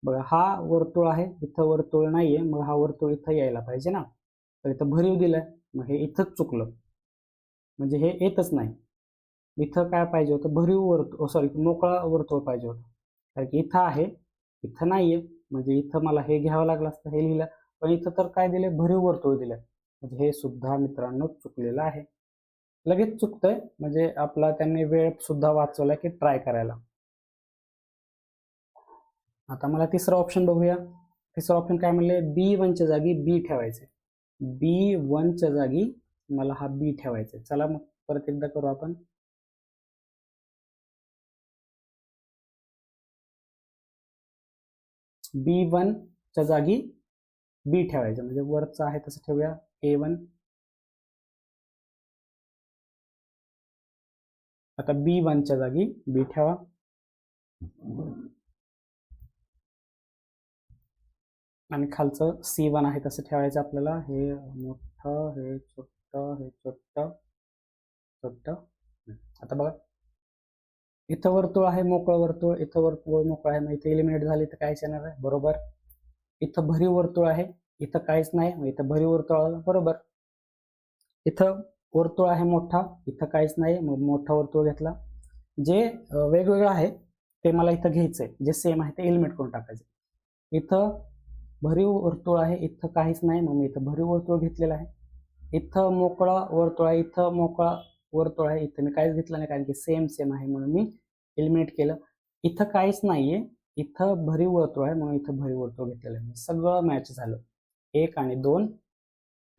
बघा हा वर्तुळ आहे, इथं वर्तुळ नाहीये, मग हा वर्तुळ इथं यायला पाहिजे ना. तर इथं भरीव दिलाय, मग हे इथंच चुकलं, म्हणजे हे येतच नाही. इथं काय पाहिजे होतं? भरीव वर्तुळ, सॉरी मोकळा वर्तुळ पाहिजे होतं. कारण की इथं आहे, इथं नाहीये, म्हणजे इथं मला हे घ्यावं लागलं असतं, हे लिहिलं. पण इथं तर काय दिले? भरीव वर्तुळ दिलंय, म्हणजे हे सुद्धा मित्रांनो चुकलेलं आहे. लगेच चुकतंय म्हणजे आपला त्यांनी वेळ सुद्धा वाचवला की ट्राय करायला. आता मला तिसरा ऑप्शन बघूया. तिसरा ऑप्शन काय म्हणले? B1च्या जागी B ठेवायचे. B1च्या जागी मला हा B ठेवायचा. चला मग परत एकदा करू आपण. B1च्या जागी B ठेवायचं म्हणजे वरचं आहे तसं ठेवूया A1. आता B1च्या जागी B ठेवा. आणि खालचं C1 आहे तसं ठेवायचं आपल्याला. हे मोठं, हे छोटं, हे छोटं छोटं. आता बघा इथं वर्तुळ आहे, मोकळं वर्तुळ, इथं वर्तुळ मोकळं आहे, मग इथं एलिमिनेट झाले तर काहीच येणार आहे, बरोबर. इथं भरीव वर्तुळ आहे, इथं काहीच नाही, मग इथं भरीव वर्तुळ आलं, बरोबर. इथं वर्तुळ आहे मोठा, इथं काहीच नाही, मग मोठा वर्तुळ घेतला. जे वेगवेगळं आहे ते मला इथं घ्यायचंय, जे सेम आहे ते एलिमिनेट करून टाकायचं. इथं भरीव वर्तुळ आहे, इथं काहीच नाही, मग मी इथं भरीव वर्तुळ घेतलेलं आहे. इथं मोकळा वर्तुळ आहे, इथं मोकळा वर्तुळ आहे, इथं मी काहीच घेतलं नाही कारण की सेम सेम आहे म्हणून मी एलिमिनेट केलं. इथं काहीच नाहीये, इथं भरीव वर्तुळ आहे म्हणून इथं भरीव वर्तुळ घेतलेलं आहे. सगळं मॅच झालं. 1 आणि 2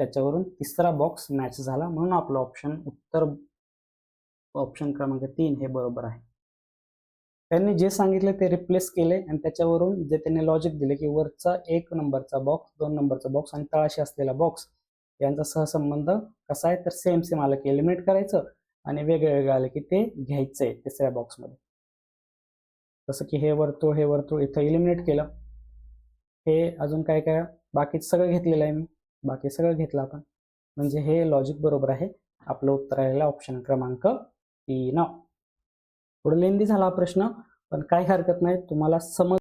त्याच्यावरून तिसरा बॉक्स मॅच झाला म्हणून आपलं ऑप्शन क्रमांक 3 हे बरोबर आहे. त्यांनी जे सांगितले ते रिप्लेस केले आणि त्याच्यावरून जे त्यांनी लॉजिक दिले की वरचा 1 नंबरचा बॉक्स, 2 नंबरचा बॉक्स आणि तळाशी असलेला बॉक्स यांचा सहसंबंध कसा आहे तर सेम आलं की एलिमिनेट करायचं आणि वेगळं आलं की ते घ्यायचंय तिसऱ्या बॉक्समध्ये. जसं की हे वर्तुळ इथं इलिमिनेट केलं. हे अजून काय काय बाकी सगळं घेतलेलं आहे मी, बाकी सगळं घेतलं आपण, म्हणजे हे लॉजिक बरोबर आहे. आपलं उत्तर आलेलं ऑप्शन क्रमांक 3. थोडं लेंदी झाला हा प्रश्न, पण काही हरकत नाही, तुम्हाला समज